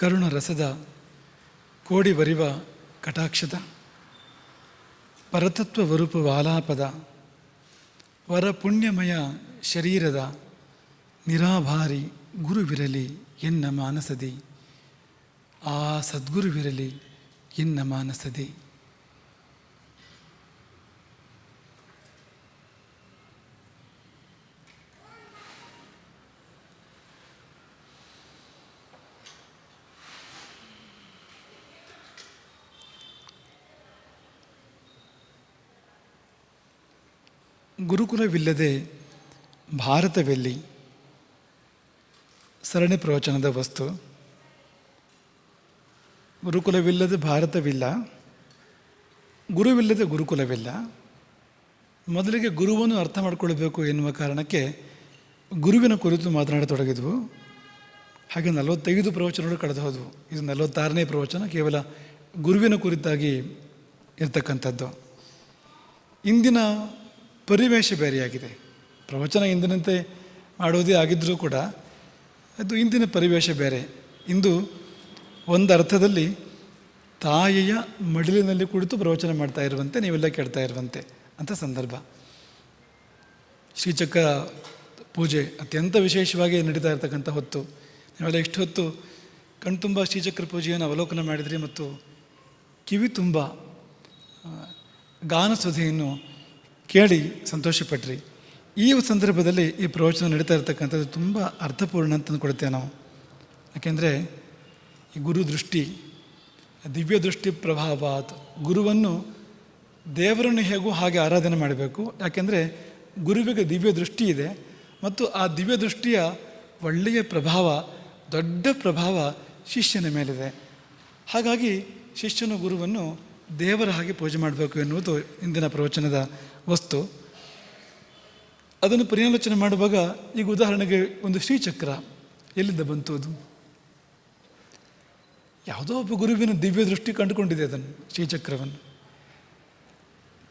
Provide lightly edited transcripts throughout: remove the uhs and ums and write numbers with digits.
ಕರುಣ ರಸದ ಕೋಡಿ ಬರಿವ ಕಟಾಕ್ಷದ ಪರತತ್ವ ವರೂಪ ವಾಲಾಪದ ವರ ಪುಣ್ಯಮಯ ಶರೀರದ ನಿರಾಭಾರಿ ಗುರುವಿರಲಿ ಎನ್ನ ಮಾನಸದಿ, ಆ ಸದ್ಗುರುವಿರಲಿ ಎನ್ನ ಮಾನಸದಿ. ಗುರುಕುಲವಿಲ್ಲದೆ ಭಾರತವೆಲ್ಲಿ ಸರಣಿ ಪ್ರವಚನದ ವಸ್ತು. ಗುರುಕುಲವಿಲ್ಲದೆ ಭಾರತವಿಲ್ಲ, ಗುರುವಿಲ್ಲದೆ ಗುರುಕುಲವಿಲ್ಲ. ಮೊದಲಿಗೆ ಗುರುವನ್ನು ಅರ್ಥ ಮಾಡಿಕೊಳ್ಬೇಕು ಎನ್ನುವ ಕಾರಣಕ್ಕೆ ಗುರುವಿನ ಕುರಿತು ಮಾತನಾಡತೊಡಗಿದ್ವು. ಹಾಗೆ 45 ಪ್ರವಚನಗಳು ಕಳೆದು ಹೋದವು. ಇದು 46ನೇ ಪ್ರವಚನ, ಕೇವಲ ಗುರುವಿನ ಕುರಿತಾಗಿ ಇರ್ತಕ್ಕಂಥದ್ದು. ಇಂದಿನ ಪರಿವೇಶ ಬೇರೆಯಾಗಿದೆ. ಪ್ರವಚನ ಇಂದಿನಂತೆ ಮಾಡೋದೇ ಆಗಿದ್ದರೂ ಕೂಡ ಅದು ಇಂದಿನ ಪರಿವೇಶ ಬೇರೆ. ಇಂದು ಒಂದು ಅರ್ಥದಲ್ಲಿ ತಾಯಿಯ ಮಡಿಲಿನಲ್ಲಿ ಕುಳಿತು ಪ್ರವಚನ ಮಾಡ್ತಾ ಇರುವಂತೆ, ನೀವೆಲ್ಲ ಕೇಳ್ತಾ ಇರುವಂತೆ ಅಂಥ ಸಂದರ್ಭ. ಶ್ರೀಚಕ್ರ ಪೂಜೆ ಅತ್ಯಂತ ವಿಶೇಷವಾಗಿ ನಡೀತಾ ಇರತಕ್ಕಂಥ ಹೊತ್ತು. ನೀವೆಲ್ಲ ಇಷ್ಟು ಹೊತ್ತು ಕಣ್ತುಂಬ ಶ್ರೀಚಕ್ರ ಪೂಜೆಯನ್ನು ಅವಲೋಕನ ಮಾಡಿದ್ರಿ ಮತ್ತು ಕಿವಿ ತುಂಬ ಗಾನಸುಧೆಯನ್ನು ಕೇಳಿ ಸಂತೋಷಪಟ್ರಿ. ಈ ಸಂದರ್ಭದಲ್ಲಿ ಈ ಪ್ರವಚನ ನಡೀತಾ ಇರತಕ್ಕಂಥದ್ದು ತುಂಬ ಅರ್ಥಪೂರ್ಣ ಅಂತ ಅಂದ್ಕೊಳ್ತೇವೆ ನಾವು. ಯಾಕೆಂದರೆ ಈ ಗುರು ದೃಷ್ಟಿ, ದಿವ್ಯ ದೃಷ್ಟಿ ಪ್ರಭಾವಾತ್, ಗುರುವನ್ನು ದೇವರನ್ನು ಹೇಗೂ ಹಾಗೆ ಆರಾಧನೆ ಮಾಡಬೇಕು. ಯಾಕೆಂದರೆ ಗುರುವಿಗೆ ದಿವ್ಯ ದೃಷ್ಟಿ ಇದೆ ಮತ್ತು ಆ ದಿವ್ಯ ದೃಷ್ಟಿಯ ಒಳ್ಳೆಯ ಪ್ರಭಾವ, ದೊಡ್ಡ ಪ್ರಭಾವ ಶಿಷ್ಯನ ಮೇಲಿದೆ. ಹಾಗಾಗಿ ಶಿಷ್ಯನು ಗುರುವನ್ನು ದೇವರ ಹಾಗೆ ಪೂಜೆ ಮಾಡಬೇಕು ಎನ್ನುವುದು ಇಂದಿನ ಪ್ರವಚನದ ವಸ್ತು. ಅದನ್ನು ಪರ್ಯಾಲೋಚನೆ ಮಾಡುವಾಗ ಈಗ ಉದಾಹರಣೆಗೆ ಒಂದು ಶ್ರೀಚಕ್ರ ಎಲ್ಲಿಂದ ಬಂತು? ಅದು ಯಾವುದೋ ಒಬ್ಬ ಗುರುವಿನ ದಿವ್ಯ ದೃಷ್ಟಿ ಕಂಡುಕೊಂಡಿದೆ ಅದನ್ನು, ಶ್ರೀಚಕ್ರವನ್ನು.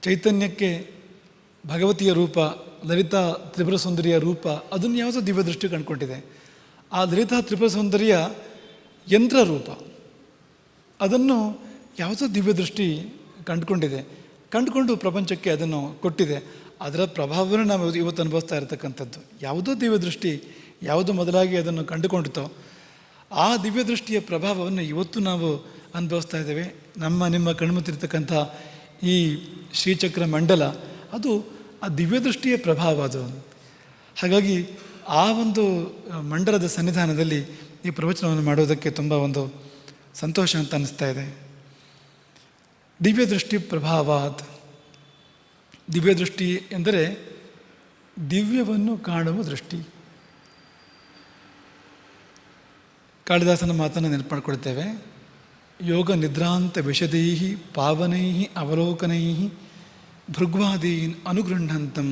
ಚೈತನ್ಯಕ್ಕೆ ಭಗವತಿಯ ರೂಪ, ಲಲಿತಾ ತ್ರಿಪುರ ಸುಂದರಿಯ ರೂಪ, ಅದನ್ನು ಯಾವುದೋ ದಿವ್ಯ ದೃಷ್ಟಿ ಕಂಡುಕೊಂಡಿದೆ. ಆ ಲಲಿತಾ ತ್ರಿಪುರ ಸುಂದರಿಯ ಯಂತ್ರ ರೂಪ, ಅದನ್ನು ಯಾವುದೋ ದಿವ್ಯ ದೃಷ್ಟಿ ಕಂಡುಕೊಂಡು ಪ್ರಪಂಚಕ್ಕೆ ಅದನ್ನು ಕೊಟ್ಟಿದೆ. ಅದರ ಪ್ರಭಾವವನ್ನು ನಾವು ಇವತ್ತು ಅನುಭವಿಸ್ತಾ ಇರತಕ್ಕಂಥದ್ದು. ಯಾವುದೋ ದಿವ್ಯ ದೃಷ್ಟಿ ಯಾವುದು ಮೊದಲಾಗಿ ಅದನ್ನು ಕಂಡುಕೊಂಡಿತೋ ಆ ದಿವ್ಯ ದೃಷ್ಟಿಯ ಪ್ರಭಾವವನ್ನು ಇವತ್ತು ನಾವು ಅನುಭವಿಸ್ತಾ ಇದ್ದೇವೆ. ನಿಮ್ಮ ಕಣ್ಮುತ್ತಿರ್ತಕ್ಕಂಥ ಈ ಶ್ರೀಚಕ್ರ ಮಂಡಲ ಅದು ಆ ದಿವ್ಯ ದೃಷ್ಟಿಯ ಪ್ರಭಾವ ಅದು. ಹಾಗಾಗಿ ಆ ಒಂದು ಮಂಡಲದ ಸನ್ನಿಧಾನದಲ್ಲಿ ಈ ಪ್ರವಚನವನ್ನು ಮಾಡೋದಕ್ಕೆ ತುಂಬ ಒಂದು ಸಂತೋಷ ಅಂತ ಅನ್ನಿಸ್ತಾ ಇದೆ. ದಿವ್ಯ ದೃಷ್ಟಿ ಪ್ರಭಾವಾತ್. ದಿವ್ಯ ದೃಷ್ಟಿ ಎಂದರೆ ದಿವ್ಯವನ್ನು ಕಾಣುವ ದೃಷ್ಟಿ. ಕಾಳಿದಾಸನ ಮಾತನ್ನು ನೆನಪು ಮಾಡಿಕೊಳ್ತೇವೆ. ಯೋಗ ನಿದ್ರಾಂತ ವಿಶದೈ ಪಾವನೈ ಅವಲೋಕನೈ ಭೃಗ್ವಾದೀನ್ ಅನುಗೃಹಂತಂ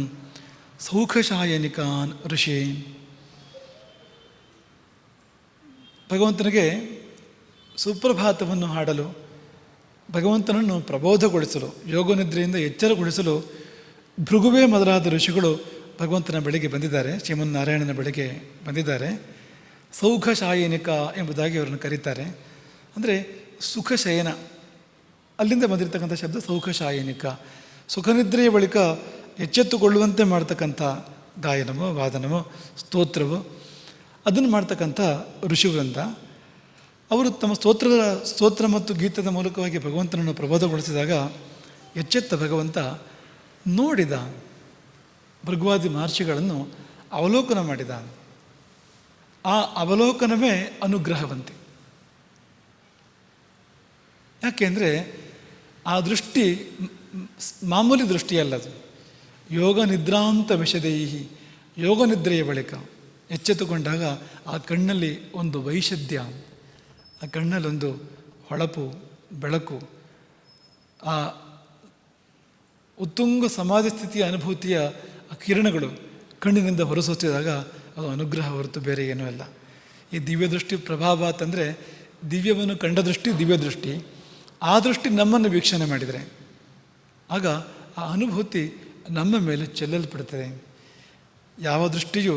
ಸೌಖಶಾಯನಿಕಾನ್ ಋಷೇನ್. ಭಗವಂತನಿಗೆ ಸುಪ್ರಭಾತವನ್ನು ಹಾಡಲು, ಭಗವಂತನನ್ನು ಪ್ರಬೋಧಗೊಳಿಸಲು, ಯೋಗನಿದ್ರೆಯಿಂದ ಎಚ್ಚರಗೊಳಿಸಲು ಭೃಗುವೇ ಮೊದಲಾದ ಋಷಿಗಳು ಭಗವಂತನ ಬಳಿಗೆ ಬಂದಿದ್ದಾರೆ, ಶ್ರೀಮನ್ನಾರಾಯಣನ ಬಳಿಗೆ ಬಂದಿದ್ದಾರೆ. ಸೌಖಶಾಯನಿಕ ಎಂಬುದಾಗಿ ಅವರನ್ನು ಕರೀತಾರೆ. ಅಂದರೆ ಸುಖಶಯನ, ಅಲ್ಲಿಂದ ಬಂದಿರತಕ್ಕಂಥ ಶಬ್ದ ಸೌಖಶಾಯನಿಕ. ಸುಖನಿದ್ರೆಯ ಬಳಿಕ ಎಚ್ಚೆತ್ತುಕೊಳ್ಳುವಂತೆ ಮಾಡ್ತಕ್ಕಂಥ ಗಾಯನವೋ ವಾದನವೋ ಸ್ತೋತ್ರವೋ ಅದನ್ನು ಮಾಡ್ತಕ್ಕಂಥ ಋಷಿವೃಂದ. ಅವರು ತಮ್ಮ ಸ್ತೋತ್ರ ಮತ್ತು ಗೀತದ ಮೂಲಕವಾಗಿ ಭಗವಂತನನ್ನು ಪ್ರಬೋಧಗೊಳಿಸಿದಾಗ ಎಚ್ಚೆತ್ತ ಭಗವಂತ ನೋಡಿದ, ಭೃಗ್ವಾದಿ ಮಹರ್ಷಿಗಳನ್ನು ಅವಲೋಕನ ಮಾಡಿದ. ಆ ಅವಲೋಕನವೇ ಅನುಗ್ರಹವಂತೆ. ಯಾಕೆಂದರೆ ಆ ದೃಷ್ಟಿ ಮಾಮೂಲಿ ದೃಷ್ಟಿಯಲ್ಲದು. ಯೋಗ ನಿದ್ರಾಂತ ವಿಶದೈಹಿ, ಯೋಗ ನಿದ್ರೆಯ ಬಳಿಕ ಎಚ್ಚೆತ್ತುಕೊಂಡಾಗ ಆ ಕಣ್ಣಲ್ಲಿ ಒಂದು ವೈಶದ್ಯ, ಆ ಕಣ್ಣಲ್ಲೊಂದು ಹೊಳಪು, ಬೆಳಕು, ಆ ಉತ್ತುಂಗ ಸಮಾಧಿ ಸ್ಥಿತಿಯ ಅನುಭೂತಿಯ ಕಿರಣಗಳು ಕಣ್ಣಿನಿಂದ ಹೊರಸೂಚಿದಾಗ ಅದು ಅನುಗ್ರಹ ಹೊರತು ಬೇರೆ ಏನೂ ಅಲ್ಲ. ಈ ದಿವ್ಯ ದೃಷ್ಟಿ ಪ್ರಭಾವ ಅಂತಂದರೆ ದಿವ್ಯವನ್ನು ಕಂಡ ದೃಷ್ಟಿ ದಿವ್ಯ ದೃಷ್ಟಿ. ಆ ದೃಷ್ಟಿ ನಮ್ಮನ್ನು ವೀಕ್ಷಣೆ ಮಾಡಿದರೆ ಆಗ ಆ ಅನುಭೂತಿ ನಮ್ಮ ಮೇಲೆ ಚೆಲ್ಲಲ್ಪಡ್ತದೆ. ಯಾವ ದೃಷ್ಟಿಯು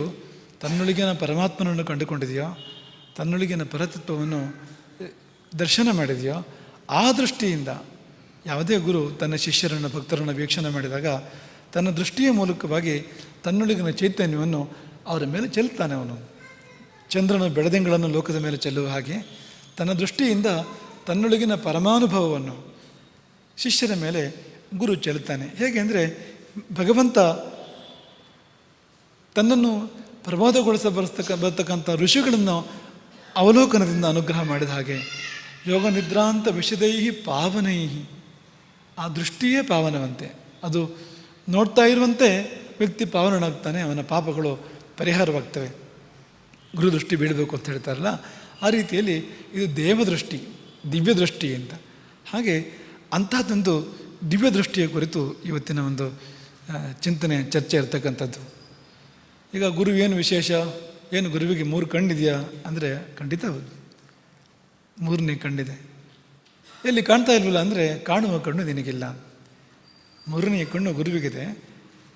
ತನ್ನೊಳಗಿನ ಪರಮಾತ್ಮನನ್ನು ಕಂಡುಕೊಂಡಿದೆಯೋ, ತನ್ನೊಳಗಿನ ಪರತತ್ವವನ್ನು ದರ್ಶನ ಮಾಡಿದೆಯೋ ಆ ದೃಷ್ಟಿಯಿಂದ ಯಾವುದೇ ಗುರು ತನ್ನ ಶಿಷ್ಯರನ್ನು ಭಕ್ತರನ್ನು ವೀಕ್ಷಣೆ ಮಾಡಿದಾಗ ತನ್ನ ದೃಷ್ಟಿಯ ಮೂಲಕವಾಗಿ ತನ್ನೊಳಗಿನ ಚೈತನ್ಯವನ್ನು ಅವರ ಮೇಲೆ ಚೆಲ್ತಾನೆ. ಅವನು ಚಂದ್ರನ ಬೆಳದಿಂಗಳನ್ನು ಲೋಕದ ಮೇಲೆ ಚೆಲ್ಲುವ ಹಾಗೆ ತನ್ನ ದೃಷ್ಟಿಯಿಂದ ತನ್ನೊಳಗಿನ ಪರಮಾನುಭವವನ್ನು ಶಿಷ್ಯರ ಮೇಲೆ ಗುರು ಚೆಲ್ತಾನೆ. ಹೇಗೆ ಅಂದರೆ ಭಗವಂತ ತನ್ನನ್ನು ಬರ್ತಕ್ಕಂಥ ಋಷಿಗಳನ್ನು ಅವಲೋಕನದಿಂದ ಅನುಗ್ರಹ ಮಾಡಿದ ಹಾಗೆ ಯೋಗ ನಿದ್ರಾಂತ ವಿಷದೈಹಿ ಪಾವನೈಹಿ, ಆ ದೃಷ್ಟಿಯೇ ಪಾವನವಂತೆ. ಅದು ನೋಡ್ತಾ ಇರುವಂತೆ ವ್ಯಕ್ತಿ ಪಾವನನಾಗ್ತಾನೆ, ಅವನ ಪಾಪಗಳು ಪರಿಹಾರವಾಗ್ತವೆ. ಗುರುದೃಷ್ಟಿ ಬೀಳಬೇಕು ಅಂತ ಹೇಳ್ತಾರಲ್ಲ, ಆ ರೀತಿಯಲ್ಲಿ ಇದು ದೇವದೃಷ್ಟಿ, ದಿವ್ಯ ದೃಷ್ಟಿ ಅಂತ. ಹಾಗೆ ಅಂಥದ್ದೊಂದು ದಿವ್ಯ ದೃಷ್ಟಿಯ ಕುರಿತು ಇವತ್ತಿನ ಒಂದು ಚಿಂತನೆ ಚರ್ಚೆ ಇರ್ತಕ್ಕಂಥದ್ದು. ಈಗ ಗುರುವೇನು ವಿಶೇಷ, ಏನು ಗುರುವಿಗೆ 3 ಕಣ್ಣಿದೆಯಾ ಅಂದರೆ ಖಂಡಿತ ಹೌದು, 3ನೇ ಕಣ್ಣಿದೆ. ಎಲ್ಲಿ ಕಾಣ್ತಾ ಇಲ್ವಲ್ಲ ಅಂದರೆ ಕಾಣುವ ಕಣ್ಣು ನಿನಗಿಲ್ಲ. 3ನೇ ಕಣ್ಣು ಗುರುವಿಗಿದೆ,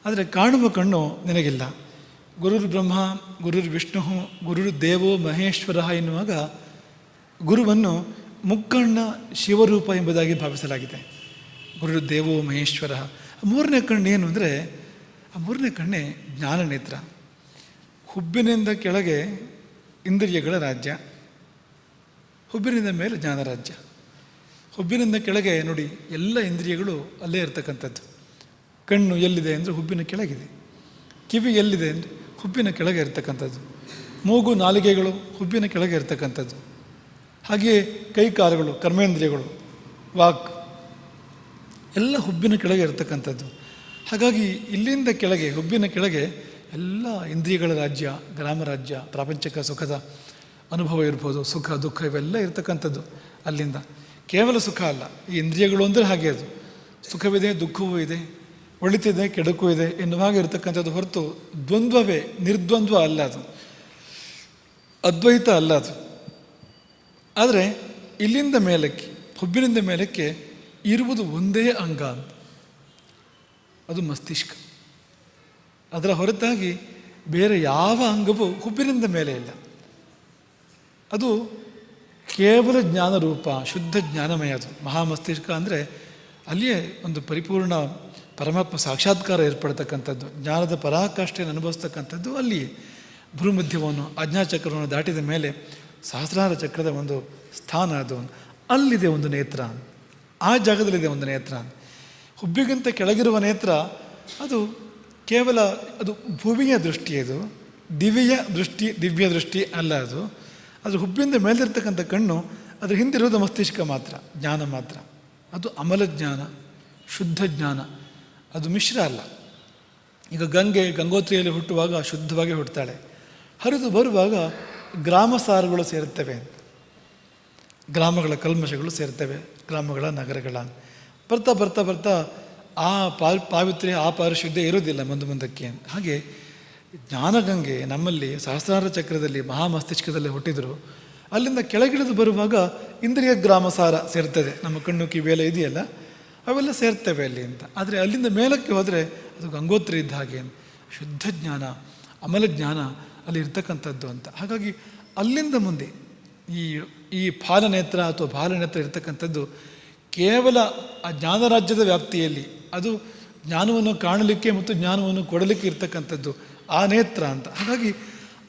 ಆದರೆ ಕಾಣುವ ಕಣ್ಣು ನಿನಗಿಲ್ಲ. ಗುರುರ್ ಬ್ರಹ್ಮ ಗುರುರ್ ವಿಷ್ಣು ಗುರುರ್ ದೇವೋ ಮಹೇಶ್ವರ ಎನ್ನುವಾಗ ಗುರುವನ್ನು ಮುಕ್ಕಣ್ಣ ಶಿವರೂಪ ಎಂಬುದಾಗಿ ಭಾವಿಸಲಾಗಿದೆ. ಗುರುರ್ ದೇವೋ ಮಹೇಶ್ವರ. 3ನೇ ಕಣ್ಣು ಏನು ಅಂದರೆ, ಆ 3ನೇ ಕಣ್ಣೇ ಜ್ಞಾನ ನೇತ್ರ. ಹುಬ್ಬಿನಿಂದ ಕೆಳಗೆ ಇಂದ್ರಿಯಗಳ ರಾಜ್ಯ, ಹುಬ್ಬಿನಿಂದ ಮೇಲೆ ಜ್ಞಾನ ರಾಜ್ಯ. ಹುಬ್ಬಿನಿಂದ ಕೆಳಗೆ ನೋಡಿ ಎಲ್ಲ ಇಂದ್ರಿಯಗಳು ಅಲ್ಲೇ ಇರ್ತಕ್ಕಂಥದ್ದು. ಕಣ್ಣು ಎಲ್ಲಿದೆ ಅಂದರೆ ಹುಬ್ಬಿನ ಕೆಳಗಿದೆ, ಕಿವಿ ಎಲ್ಲಿದೆ ಅಂದರೆ ಹುಬ್ಬಿನ ಕೆಳಗೆ ಇರ್ತಕ್ಕಂಥದ್ದು, ಮೂಗು ನಾಲಿಗೆಗಳು ಹುಬ್ಬಿನ ಕೆಳಗೆ ಇರ್ತಕ್ಕಂಥದ್ದು, ಹಾಗೆಯೇ ಕೈ ಕಾಲುಗಳು ಕರ್ಮೇಂದ್ರಿಯಗಳು ವಾಕ್ ಎಲ್ಲ ಹುಬ್ಬಿನ ಕೆಳಗೆ ಇರ್ತಕ್ಕಂಥದ್ದು. ಹಾಗಾಗಿ ಇಲ್ಲಿಂದ ಕೆಳಗೆ ಹುಬ್ಬಿನ ಕೆಳಗೆ ಎಲ್ಲ ಇಂದ್ರಿಯಗಳ ರಾಜ್ಯ, ಗ್ರಾಮ ರಾಜ್ಯ, ಪ್ರಾಪಂಚಿಕ ಸುಖದ ಅನುಭವ ಇರ್ಬೋದು, ಸುಖ ದುಃಖ ಇವೆಲ್ಲ ಇರ್ತಕ್ಕಂಥದ್ದು ಅಲ್ಲಿಂದ. ಕೇವಲ ಸುಖ ಅಲ್ಲ, ಈ ಇಂದ್ರಿಯಗಳು ಅಂದರೆ ಹಾಗೆ, ಅದು ಸುಖವಿದೆ ದುಃಖವೂ ಇದೆ, ಒಳಿತಿದೆ ಕೆಡುಕು ಇದೆ ಎನ್ನುವಾಗ ಇರತಕ್ಕಂಥದ್ದು ಹೊರತು ದ್ವಂದ್ವವೇ, ನಿರ್ದ್ವಂದ್ವ ಅಲ್ಲ, ಅದು ಅದ್ವೈತ ಅಲ್ಲ ಅದು. ಆದರೆ ಇಲ್ಲಿಂದ ಮೇಲಕ್ಕೆ, ಹುಬ್ಬಿನಿಂದ ಮೇಲಕ್ಕೆ ಇರುವುದು ಒಂದೇ ಅಂಗ, ಅದು ಮಸ್ತಿಷ್ಕ. ಅದರ ಹೊರತಾಗಿ ಬೇರೆ ಯಾವ ಅಂಗವೂ ಹುಬ್ಬಿನಿಂದ ಮೇಲೆ ಇಲ್ಲ. ಅದು ಕೇವಲ ಜ್ಞಾನ ರೂಪ, ಶುದ್ಧ ಜ್ಞಾನಮಯ. ಅದು ಮಹಾಮಸ್ತಿಷ್ಕ ಅಂದರೆ ಅಲ್ಲಿಯೇ ಒಂದು ಪರಿಪೂರ್ಣ ಪರಮಾತ್ಮ ಸಾಕ್ಷಾತ್ಕಾರ ಏರ್ಪಡ್ತಕ್ಕಂಥದ್ದು, ಜ್ಞಾನದ ಪರಾಕಾಷ್ಠೆಯನ್ನು ಅನುಭವಿಸ್ತಕ್ಕಂಥದ್ದು ಅಲ್ಲಿಯೇ. ಭೂಮಧ್ಯವನ್ನು ಆಜ್ಞಾಚಕ್ರವನ್ನು ದಾಟಿದ ಮೇಲೆ ಸಹಸ್ರಾರ ಚಕ್ರದ ಒಂದು ಸ್ಥಾನ, ಅದು ಅಲ್ಲಿದೆ ಒಂದು ನೇತ್ರ, ಆ ಜಾಗದಲ್ಲಿದೆ ಒಂದು ನೇತ್ರ. ಹುಬ್ಬಿಗಿಂತ ಕೆಳಗಿರುವ ನೇತ್ರ ಅದು ಕೇವಲ ಅದು ಭುವಿಯ ದೃಷ್ಟಿ, ಅದು ದಿವ್ಯ ದೃಷ್ಟಿ ಅಲ್ಲ. ಅದು ಅದ್ರ ಹುಬ್ಬಿಂದ ಮೇಲಿರ್ತಕ್ಕಂಥ ಕಣ್ಣು, ಅದ್ರ ಹಿಂದಿರೋದು ಮಸ್ತಿಷ್ಕ ಮಾತ್ರ, ಜ್ಞಾನ ಮಾತ್ರ. ಅದು ಅಮಲ ಜ್ಞಾನ, ಶುದ್ಧ ಜ್ಞಾನ, ಅದು ಮಿಶ್ರ ಅಲ್ಲ. ಈಗ ಗಂಗೋತ್ರಿಯಲ್ಲಿ ಹುಟ್ಟುವಾಗ ಶುದ್ಧವಾಗಿ ಹುಟ್ಟುತ್ತಾಳೆ, ಹರಿದು ಬರುವಾಗ ಗ್ರಾಮಸಾರಗಳು ಸೇರುತ್ತವೆ, ಗ್ರಾಮಗಳ ಕಲ್ಮಶಗಳು ಸೇರ್ತವೆ, ಗ್ರಾಮಗಳ ನಗರಗಳ. ಬರ್ತಾ ಬರ್ತಾ ಬರ್ತಾ ಆ ಪಾವಿತ್ರ್ಯ, ಆ ಪಾರಿಶುದ್ಧ ಇರೋದಿಲ್ಲ ಮುಂದಕ್ಕೆ. ಹಾಗೆ ಜ್ಞಾನಗಂಗೆ ನಮ್ಮಲ್ಲಿ ಸಹಸ್ರಾರ ಚಕ್ರದಲ್ಲಿ ಮಹಾಮಸ್ತಿಷ್ಕದಲ್ಲಿ ಹುಟ್ಟಿದ್ರು, ಅಲ್ಲಿಂದ ಕೆಳಗಿಳಿದು ಬರುವಾಗ ಇಂದ್ರಿಯ ಗ್ರಾಮಸಾರ ಸೇರ್ತದೆ, ನಮ್ಮ ಕಣ್ಣು ಕಿವಿಯೆಲ್ಲ ಇದೆಯಲ್ಲ ಅವೆಲ್ಲ ಸೇರ್ತವೆ ಅಲ್ಲಿ ಅಂತ. ಆದರೆ ಅಲ್ಲಿಂದ ಮೇಲಕ್ಕೆ ಹೋದರೆ ಅದು ಗಂಗೋತ್ರಿ ಇದ್ದ ಹಾಗೆ ಶುದ್ಧ ಜ್ಞಾನ, ಅಮಲ ಜ್ಞಾನ ಅಲ್ಲಿ ಇರ್ತಕ್ಕಂಥದ್ದು ಅಂತ. ಹಾಗಾಗಿ ಅಲ್ಲಿಂದ ಮುಂದೆ ಈ ಫಾಲನೇತ್ರ ಅಥವಾ ಬಾಲನೇತ್ರ ಇರ್ತಕ್ಕಂಥದ್ದು ಕೇವಲ ಆ ಜ್ಞಾನರಾಜ್ಯದ ವ್ಯಾಪ್ತಿಯಲ್ಲಿ, ಅದು ಜ್ಞಾನವನ್ನು ಕಾಣಲಿಕ್ಕೆ ಮತ್ತು ಜ್ಞಾನವನ್ನು ಕೊಡಲಿಕ್ಕೆ ಇರ್ತಕ್ಕಂಥದ್ದು ಆ ನೇತ್ರ ಅಂತ. ಹಾಗಾಗಿ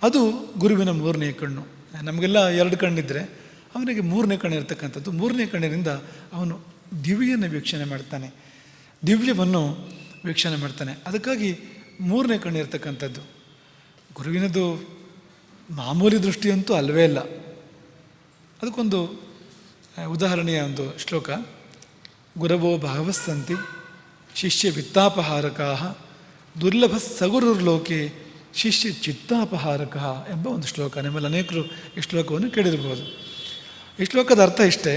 ಅದು ಗುರುವಿನ 3ನೇ ಕಣ್ಣು. ನಮಗೆಲ್ಲ 2 ಕಣ್ಣಿದ್ದರೆ ಅವನಿಗೆ 3ನೇ ಕಣ್ಣು ಇರ್ತಕ್ಕಂಥದ್ದು. 3ನೇ ಕಣ್ಣಿನಿಂದ ಅವನು ದಿವ್ಯವನ್ನು ವೀಕ್ಷಣೆ ಮಾಡ್ತಾನೆ, ದಿವ್ಯವನ್ನು ವೀಕ್ಷಣೆ ಮಾಡ್ತಾನೆ. ಅದಕ್ಕಾಗಿ 3ನೇ ಕಣ್ಣು ಇರ್ತಕ್ಕಂಥದ್ದು. ಗುರುವಿನದು ಮಾಮೂಲಿ ದೃಷ್ಟಿಯಂತೂ ಅಲ್ಲವೇ ಇಲ್ಲ. ಅದಕ್ಕೊಂದು ಉದಾಹರಣೆಯ ಒಂದು ಶ್ಲೋಕ, ಗುರವೋ ಭಾವಸ್ಸಂತಿ ಶಿಷ್ಯ ವಿತ್ತಾಪಹಾರಕ ದುರ್ಲಭ ಸಗುರುರ್ಲೋಕೆ ಶಿಷ್ಯ ಚಿತ್ತಾಪಹಾರಕ ಎಂಬ ಒಂದು ಶ್ಲೋಕ. ನಿಮ್ಮಲ್ಲಿ ಅನೇಕರು ಈ ಶ್ಲೋಕವನ್ನು ಕೇಳಿರ್ಬೋದು. ಈ ಶ್ಲೋಕದ ಅರ್ಥ ಇಷ್ಟೇ,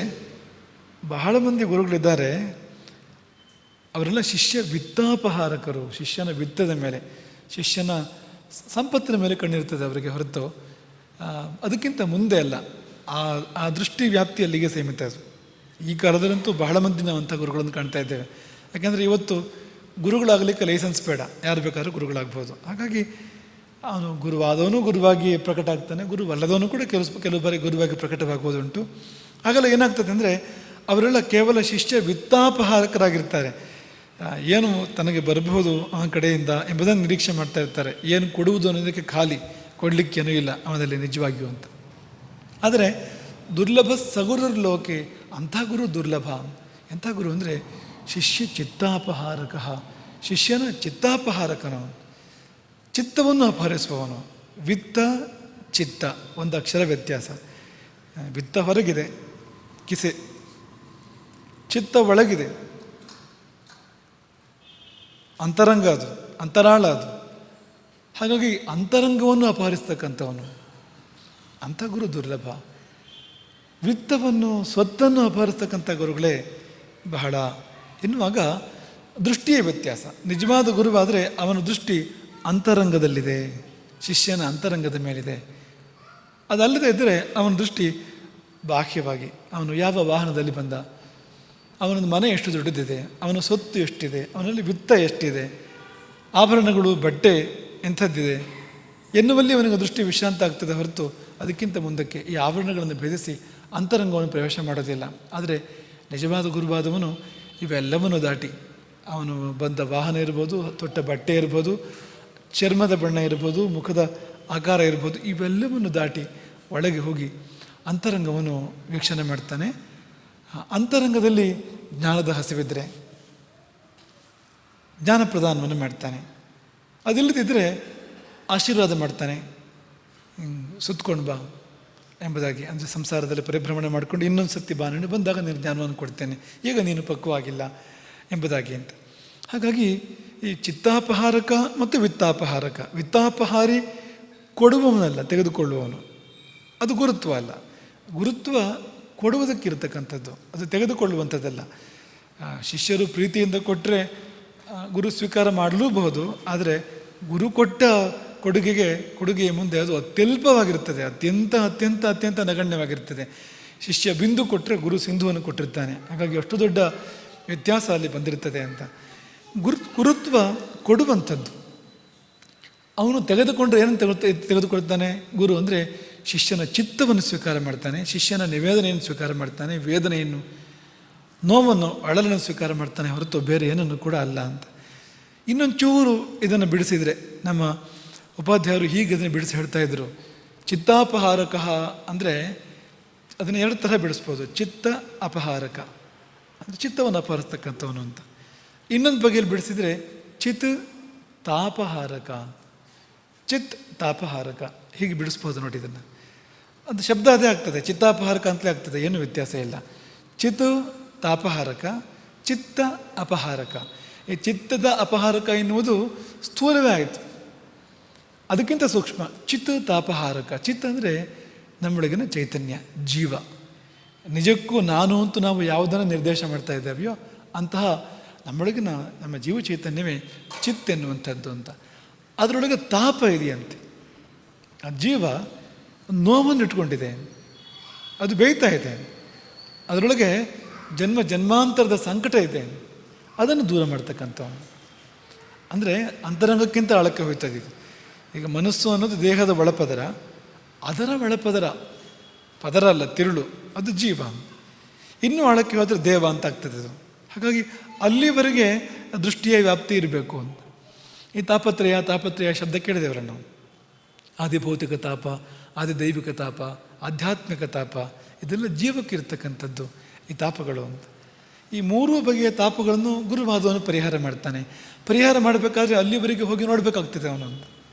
ಬಹಳ ಮಂದಿ ಗುರುಗಳಿದ್ದಾರೆ, ಅವರೆಲ್ಲ ಶಿಷ್ಯ ವಿತ್ತಾಪಹಾರಕರು. ಶಿಷ್ಯನ ವಿತ್ತದ ಮೇಲೆ, ಶಿಷ್ಯನ ಸಂಪತ್ತಿನ ಮೇಲೆ ಕಣ್ಣಿರ್ತದೆ ಅವರಿಗೆ ಹೊರತು ಅದಕ್ಕಿಂತ ಮುಂದೆ ಅಲ್ಲ. ಆ ದೃಷ್ಟಿ ವ್ಯಾಪ್ತಿ ಅಲ್ಲಿಗೆ ಸೀಮಿತ. ಅದು ಈ ಕಾಲದಲ್ಲಂತೂ ಬಹಳ ಮಂದಿ ನಾವು ಅಂಥ ಗುರುಗಳನ್ನು ಕಾಣ್ತಾ ಇದ್ದೇವೆ. ಯಾಕೆಂದರೆ ಇವತ್ತು ಗುರುಗಳಾಗಲಿಕ್ಕೆ ಲೈಸೆನ್ಸ್ ಬೇಡ, ಯಾರು ಬೇಕಾದ್ರೂ ಗುರುಗಳಾಗ್ಬೋದು. ಹಾಗಾಗಿ ಅವನು ಗುರುವಾದವನು ಗುರುವಾಗಿ ಪ್ರಕಟ ಆಗ್ತಾನೆ, ಗುರುವಲ್ಲದವನು ಕೂಡ ಕೆಲವು ಬಾರಿ ಗುರುವಾಗಿ ಪ್ರಕಟವಾಗುವುದುಂಟು. ಆಗಲ್ಲ ಏನಾಗ್ತದೆ ಅಂದರೆ ಅವರೆಲ್ಲ ಕೇವಲ ಶಿಷ್ಯ ವಿತ್ತಾಪಹಾರಕರಾಗಿರ್ತಾರೆ. ಏನು ತನಗೆ ಬರಬಹುದು ಅವನ ಕಡೆಯಿಂದ ಎಂಬುದನ್ನು ನಿರೀಕ್ಷೆ ಮಾಡ್ತಾ ಇರ್ತಾರೆ. ಏನು ಕೊಡುವುದು ಅನ್ನೋದಕ್ಕೆ ಖಾಲಿ, ಕೊಡಲಿಕ್ಕೇನೂ ಇಲ್ಲ ಅವನಲ್ಲಿ ನಿಜವಾಗಿಯೂ ಅಂತ. ಆದರೆ ದುರ್ಲಭ ಸಗುರುರ್ ಲೋಕೆ, ಅಂಥ ಗುರು ದುರ್ಲಭ. ಎಂಥ ಗುರು ಅಂದರೆ ಶಿಷ್ಯ ಚಿತ್ತಾಪಹಾರಕ, ಶಿಷ್ಯನ ಚಿತ್ತಾಪಹಾರಕನು, ಚಿತ್ತವನ್ನು ಅಪಹರಿಸುವವನು. ವಿತ್ತ ಚಿತ್ತ ಒಂದು ಅಕ್ಷರ ವ್ಯತ್ಯಾಸ. ವಿತ್ತ ಹೊರಗಿದೆ ಕಿಸೆ, ಚಿತ್ತ ಒಳಗಿದೆ ಅಂತರಂಗ, ಅದು ಅಂತರಾಳ ಅದು. ಹಾಗಾಗಿ ಅಂತರಂಗವನ್ನು ಅಪಹರಿಸ್ತಕ್ಕಂಥವನು ಅಂಥ ಗುರು ದುರ್ಲಭ. ವಿತ್ತವನ್ನು ಸ್ವತ್ತನ್ನು ಅಪಹರಿಸ್ತಕ್ಕಂಥ ಗುರುಗಳೇ ಬಹಳ. ಎನ್ನುವಾಗ ದೃಷ್ಟಿಯೇ ವ್ಯತ್ಯಾಸ. ನಿಜವಾದ ಗುರುವಾದರೆ ಅವನ ದೃಷ್ಟಿ ಅಂತರಂಗದಲ್ಲಿದೆ, ಶಿಷ್ಯನ ಅಂತರಂಗದ ಮೇಲಿದೆ. ಅದಲ್ಲದೆ ಇದ್ದರೆ ಅವನ ದೃಷ್ಟಿ ಬಾಹ್ಯವಾಗಿ, ಅವನು ಯಾವ ವಾಹನದಲ್ಲಿ ಬಂದ, ಅವನೊಂದು ಮನೆ ಎಷ್ಟು ದೊಡ್ಡದಿದೆ, ಅವನ ಸೊತ್ತು ಎಷ್ಟಿದೆ, ಅವನಲ್ಲಿ ವಿತ್ತ ಎಷ್ಟಿದೆ, ಆಭರಣಗಳು ಬಟ್ಟೆ ಎಂಥದ್ದಿದೆ ಎನ್ನುವಲ್ಲಿ ಅವನಿಗೆ ದೃಷ್ಟಿ ವಿಶ್ರಾಂತ ಆಗ್ತದೆ ಹೊರತು ಅದಕ್ಕಿಂತ ಮುಂದಕ್ಕೆ ಈ ಆಭರಣಗಳನ್ನು ಭೇದಿಸಿ ಅಂತರಂಗವನ್ನು ಪ್ರವೇಶ ಮಾಡೋದಿಲ್ಲ. ಆದರೆ ನಿಜವಾದ ಗುರುವಾದವನು ಇವೆಲ್ಲವನ್ನು ದಾಟಿ, ಅವನು ಬಂದ ವಾಹನ ಇರ್ಬೋದು, ತೊಟ್ಟ ಬಟ್ಟೆ ಇರ್ಬೋದು, ಚರ್ಮದ ಬಣ್ಣ ಇರ್ಬೋದು, ಮುಖದ ಆಕಾರ ಇರ್ಬೋದು, ಇವೆಲ್ಲವನ್ನು ದಾಟಿ ಒಳಗೆ ಹೋಗಿ ಅಂತರಂಗವನ್ನು ವೀಕ್ಷಣೆ ಮಾಡ್ತಾನೆ. ಅಂತರಂಗದಲ್ಲಿ ಜ್ಞಾನದ ಹಸಿವಿದ್ದರೆ ಜ್ಞಾನ ಪ್ರದಾನವನ್ನು ಮಾಡ್ತಾನೆ. ಅದಿಲ್ಲದಿದ್ದರೆ ಆಶೀರ್ವಾದ ಮಾಡ್ತಾನೆ, ಸುತ್ಕೊಂಡು ಬಾ ಎಂಬುದಾಗಿ. ಅಂದರೆ ಸಂಸಾರದಲ್ಲಿ ಪರಿಭ್ರಮಣೆ ಮಾಡಿಕೊಂಡು ಇನ್ನೊಂದು ಸತಿ ಬಾ, ನೀನು ಬಂದಾಗ ನೀನು ಜ್ಞಾನವನ್ನು ಕೊಡ್ತೇನೆ, ಈಗ ನೀನು ಪಕ್ವವಾಗಿಲ್ಲ ಎಂಬುದಾಗಿ ಅಂತ. ಹಾಗಾಗಿ ಈ ಚಿತ್ತಾಪಹಾರಕ ಮತ್ತು ವಿತ್ತಾಪಹಾರಕ. ವಿತ್ತಾಪಹಾರಿ ಕೊಡುವವನಲ್ಲ, ತೆಗೆದುಕೊಳ್ಳುವವನು. ಅದು ಗುರುತ್ವ ಅಲ್ಲ. ಗುರುತ್ವ ಕೊಡುವುದಕ್ಕಿರತಕ್ಕಂಥದ್ದು, ಅದು ತೆಗೆದುಕೊಳ್ಳುವಂಥದ್ದಲ್ಲ. ಶಿಷ್ಯರು ಪ್ರೀತಿಯಿಂದ ಕೊಟ್ಟರೆ ಗುರು ಸ್ವೀಕಾರ ಮಾಡಲೂಬಹುದು. ಆದರೆ ಗುರು ಕೊಟ್ಟ ಕೊಡುಗೆಯ ಮುಂದೆ ಅದು ಅತ್ಯಲ್ಪವಾಗಿರ್ತದೆ, ಅತ್ಯಂತ ಅತ್ಯಂತ ಅತ್ಯಂತ ನಗಣ್ಯವಾಗಿರ್ತದೆ. ಶಿಷ್ಯ ಬಿಂದು ಕೊಟ್ಟರೆ ಗುರು ಸಿಂಧುವನ್ನು ಕೊಟ್ಟಿರ್ತಾನೆ. ಹಾಗಾಗಿ ಅಷ್ಟು ದೊಡ್ಡ ವ್ಯತ್ಯಾಸ ಅಲ್ಲಿ ಬಂದಿರ್ತದೆ ಅಂತ. ಗುರುತ್ವ ಕೊಡುವಂಥದ್ದು. ಅವನು ತೆಗೆದುಕೊಂಡ್ರೆ ಏನನ್ನು ತೆಗೆದುಕೊಳ್ತಾನೆ ಗುರು ಅಂದರೆ ಶಿಷ್ಯನ ಚಿತ್ತವನ್ನು ಸ್ವೀಕಾರ ಮಾಡ್ತಾನೆ, ಶಿಷ್ಯನ ನಿವೇದನೆಯನ್ನು ಸ್ವೀಕಾರ ಮಾಡ್ತಾನೆ, ವೇದನೆಯನ್ನು, ನೋವನ್ನು, ಅಳಲನ್ನು ಸ್ವೀಕಾರ ಮಾಡ್ತಾನೆ ಹೊರತು ಬೇರೆ ಏನನ್ನು ಕೂಡ ಅಲ್ಲ ಅಂತ. ಇನ್ನೊಂದು ಚೂರು ಇದನ್ನು ಬಿಡಿಸಿದರೆ, ನಮ್ಮ ಉಪಾಧ್ಯಾಯರು ಹೀಗೆ ಇದನ್ನು ಬಿಡಿಸಿ ಹೇಳ್ತಾ ಇದ್ರು. ಚಿತ್ತಾಪಹಾರಕ ಅಂದರೆ ಅದನ್ನು ಎರಡು ಥರ ಬಿಡಿಸ್ಬೋದು. ಚಿತ್ತ ಅಪಹಾರಕ ಅಂದರೆ ಚಿತ್ತವನ್ನು ಅಪಹರಿಸ್ತಕ್ಕಂಥವನು ಅಂತ. ಇನ್ನೊಂದು ಬಗೆಯಲ್ಲಿ ಬಿಡಿಸಿದರೆ ಚಿತ್ ತಾಪಹಾರಕ, ಚಿತ್ ತಾಪಹಾರಕ ಹೀಗೆ ಬಿಡಿಸ್ಬೋದು ನೋಡಿ. ಇದನ್ನು ಅದು ಶಬ್ದ ಅದೇ ಆಗ್ತದೆ, ಚಿತ್ತಾಪಹಾರಕ ಅಂತಲೇ ಆಗ್ತದೆ, ಏನೂ ವ್ಯತ್ಯಾಸ ಇಲ್ಲ. ಚಿತ್ ತಾಪಹಾರಕ, ಚಿತ್ತ ಅಪಹಾರಕ. ಈ ಚಿತ್ತದ ಅಪಹಾರಕ ಎನ್ನುವುದು ಸ್ಥೂಲವೇ ಆಯಿತು, ಅದಕ್ಕಿಂತ ಸೂಕ್ಷ್ಮ ಚಿತ್ ತಾಪಹಾರಕ. ಚಿತ್ ಅಂದರೆ ನಮ್ಮೊಳಗಿನ ಚೈತನ್ಯ, ಜೀವ. ನಿಜಕ್ಕೂ ನಾನು ಅಂತೂ ನಾವು ಯಾವುದನ್ನು ನಿರ್ದೇಶ ಮಾಡ್ತಾ ಇದ್ದೇವೆಯೋ ಅಂತಹ ನಮ್ಮೊಳಗಿನ ನಮ್ಮ ಜೀವ ಚೈತನ್ಯವೇ ಚಿತ್ ಎನ್ನುವಂಥದ್ದು ಅಂತ. ಅದರೊಳಗೆ ತಾಪ ಇದೆಯಂತೆ. ಆ ಜೀವ ನೋವನ್ನು ಇಟ್ಕೊಂಡಿದೆ, ಅದು ಬೇಯ್ತಾ ಇದೆ, ಅದರೊಳಗೆ ಜನ್ಮ ಜನ್ಮಾಂತರದ ಸಂಕಟ ಇದೆ, ಅದನ್ನು ದೂರ ಮಾಡ್ತಕ್ಕಂಥವನು. ಅಂದರೆ ಅಂತರಂಗಕ್ಕಿಂತ ಆಳಕ್ಕೆ ಹೋಯ್ತದೆ ಇದು. ಈಗ ಮನಸ್ಸು ಅನ್ನೋದು ದೇಹದ ಒಳಪದರ, ಅದರ ಒಳಪದರ, ಪದರ ಅಲ್ಲ ತಿರುಳು, ಅದು ಜೀವ. ಇನ್ನೂ ಆಳಕ್ಕೆ ಹೋದರೆ ದೇವ ಅಂತ ಆಗ್ತದೆ ಅದು. ಹಾಗಾಗಿ ಅಲ್ಲಿವರೆಗೆ ದೃಷ್ಟಿಯ ವ್ಯಾಪ್ತಿ ಇರಬೇಕು ಅಂತ. ಈ ತಾಪತ್ರಯ ಶಬ್ದ ಕೇಳಿದೇವ್ರ ನಾವು. ಆದಿಭೌತಿಕ ತಾಪ, ಆದಿದೈವಿಕ ತಾಪ, ಆಧ್ಯಾತ್ಮಿಕ ತಾಪ, ಇದೆಲ್ಲ ಜೀವಕ್ಕಿರ್ತಕ್ಕಂಥದ್ದು ಈ ತಾಪಗಳು ಅಂತ. ಈ ಮೂರೂ ಬಗೆಯ ತಾಪಗಳನ್ನು ಗುರುವಾದವನು ಪರಿಹಾರ ಮಾಡ್ತಾನೆ. ಪರಿಹಾರ ಮಾಡಬೇಕಾದ್ರೆ ಅಲ್ಲಿವರೆಗೆ ಹೋಗಿ ನೋಡಬೇಕಾಗ್ತದೆ ಅವನು ಅಂತ.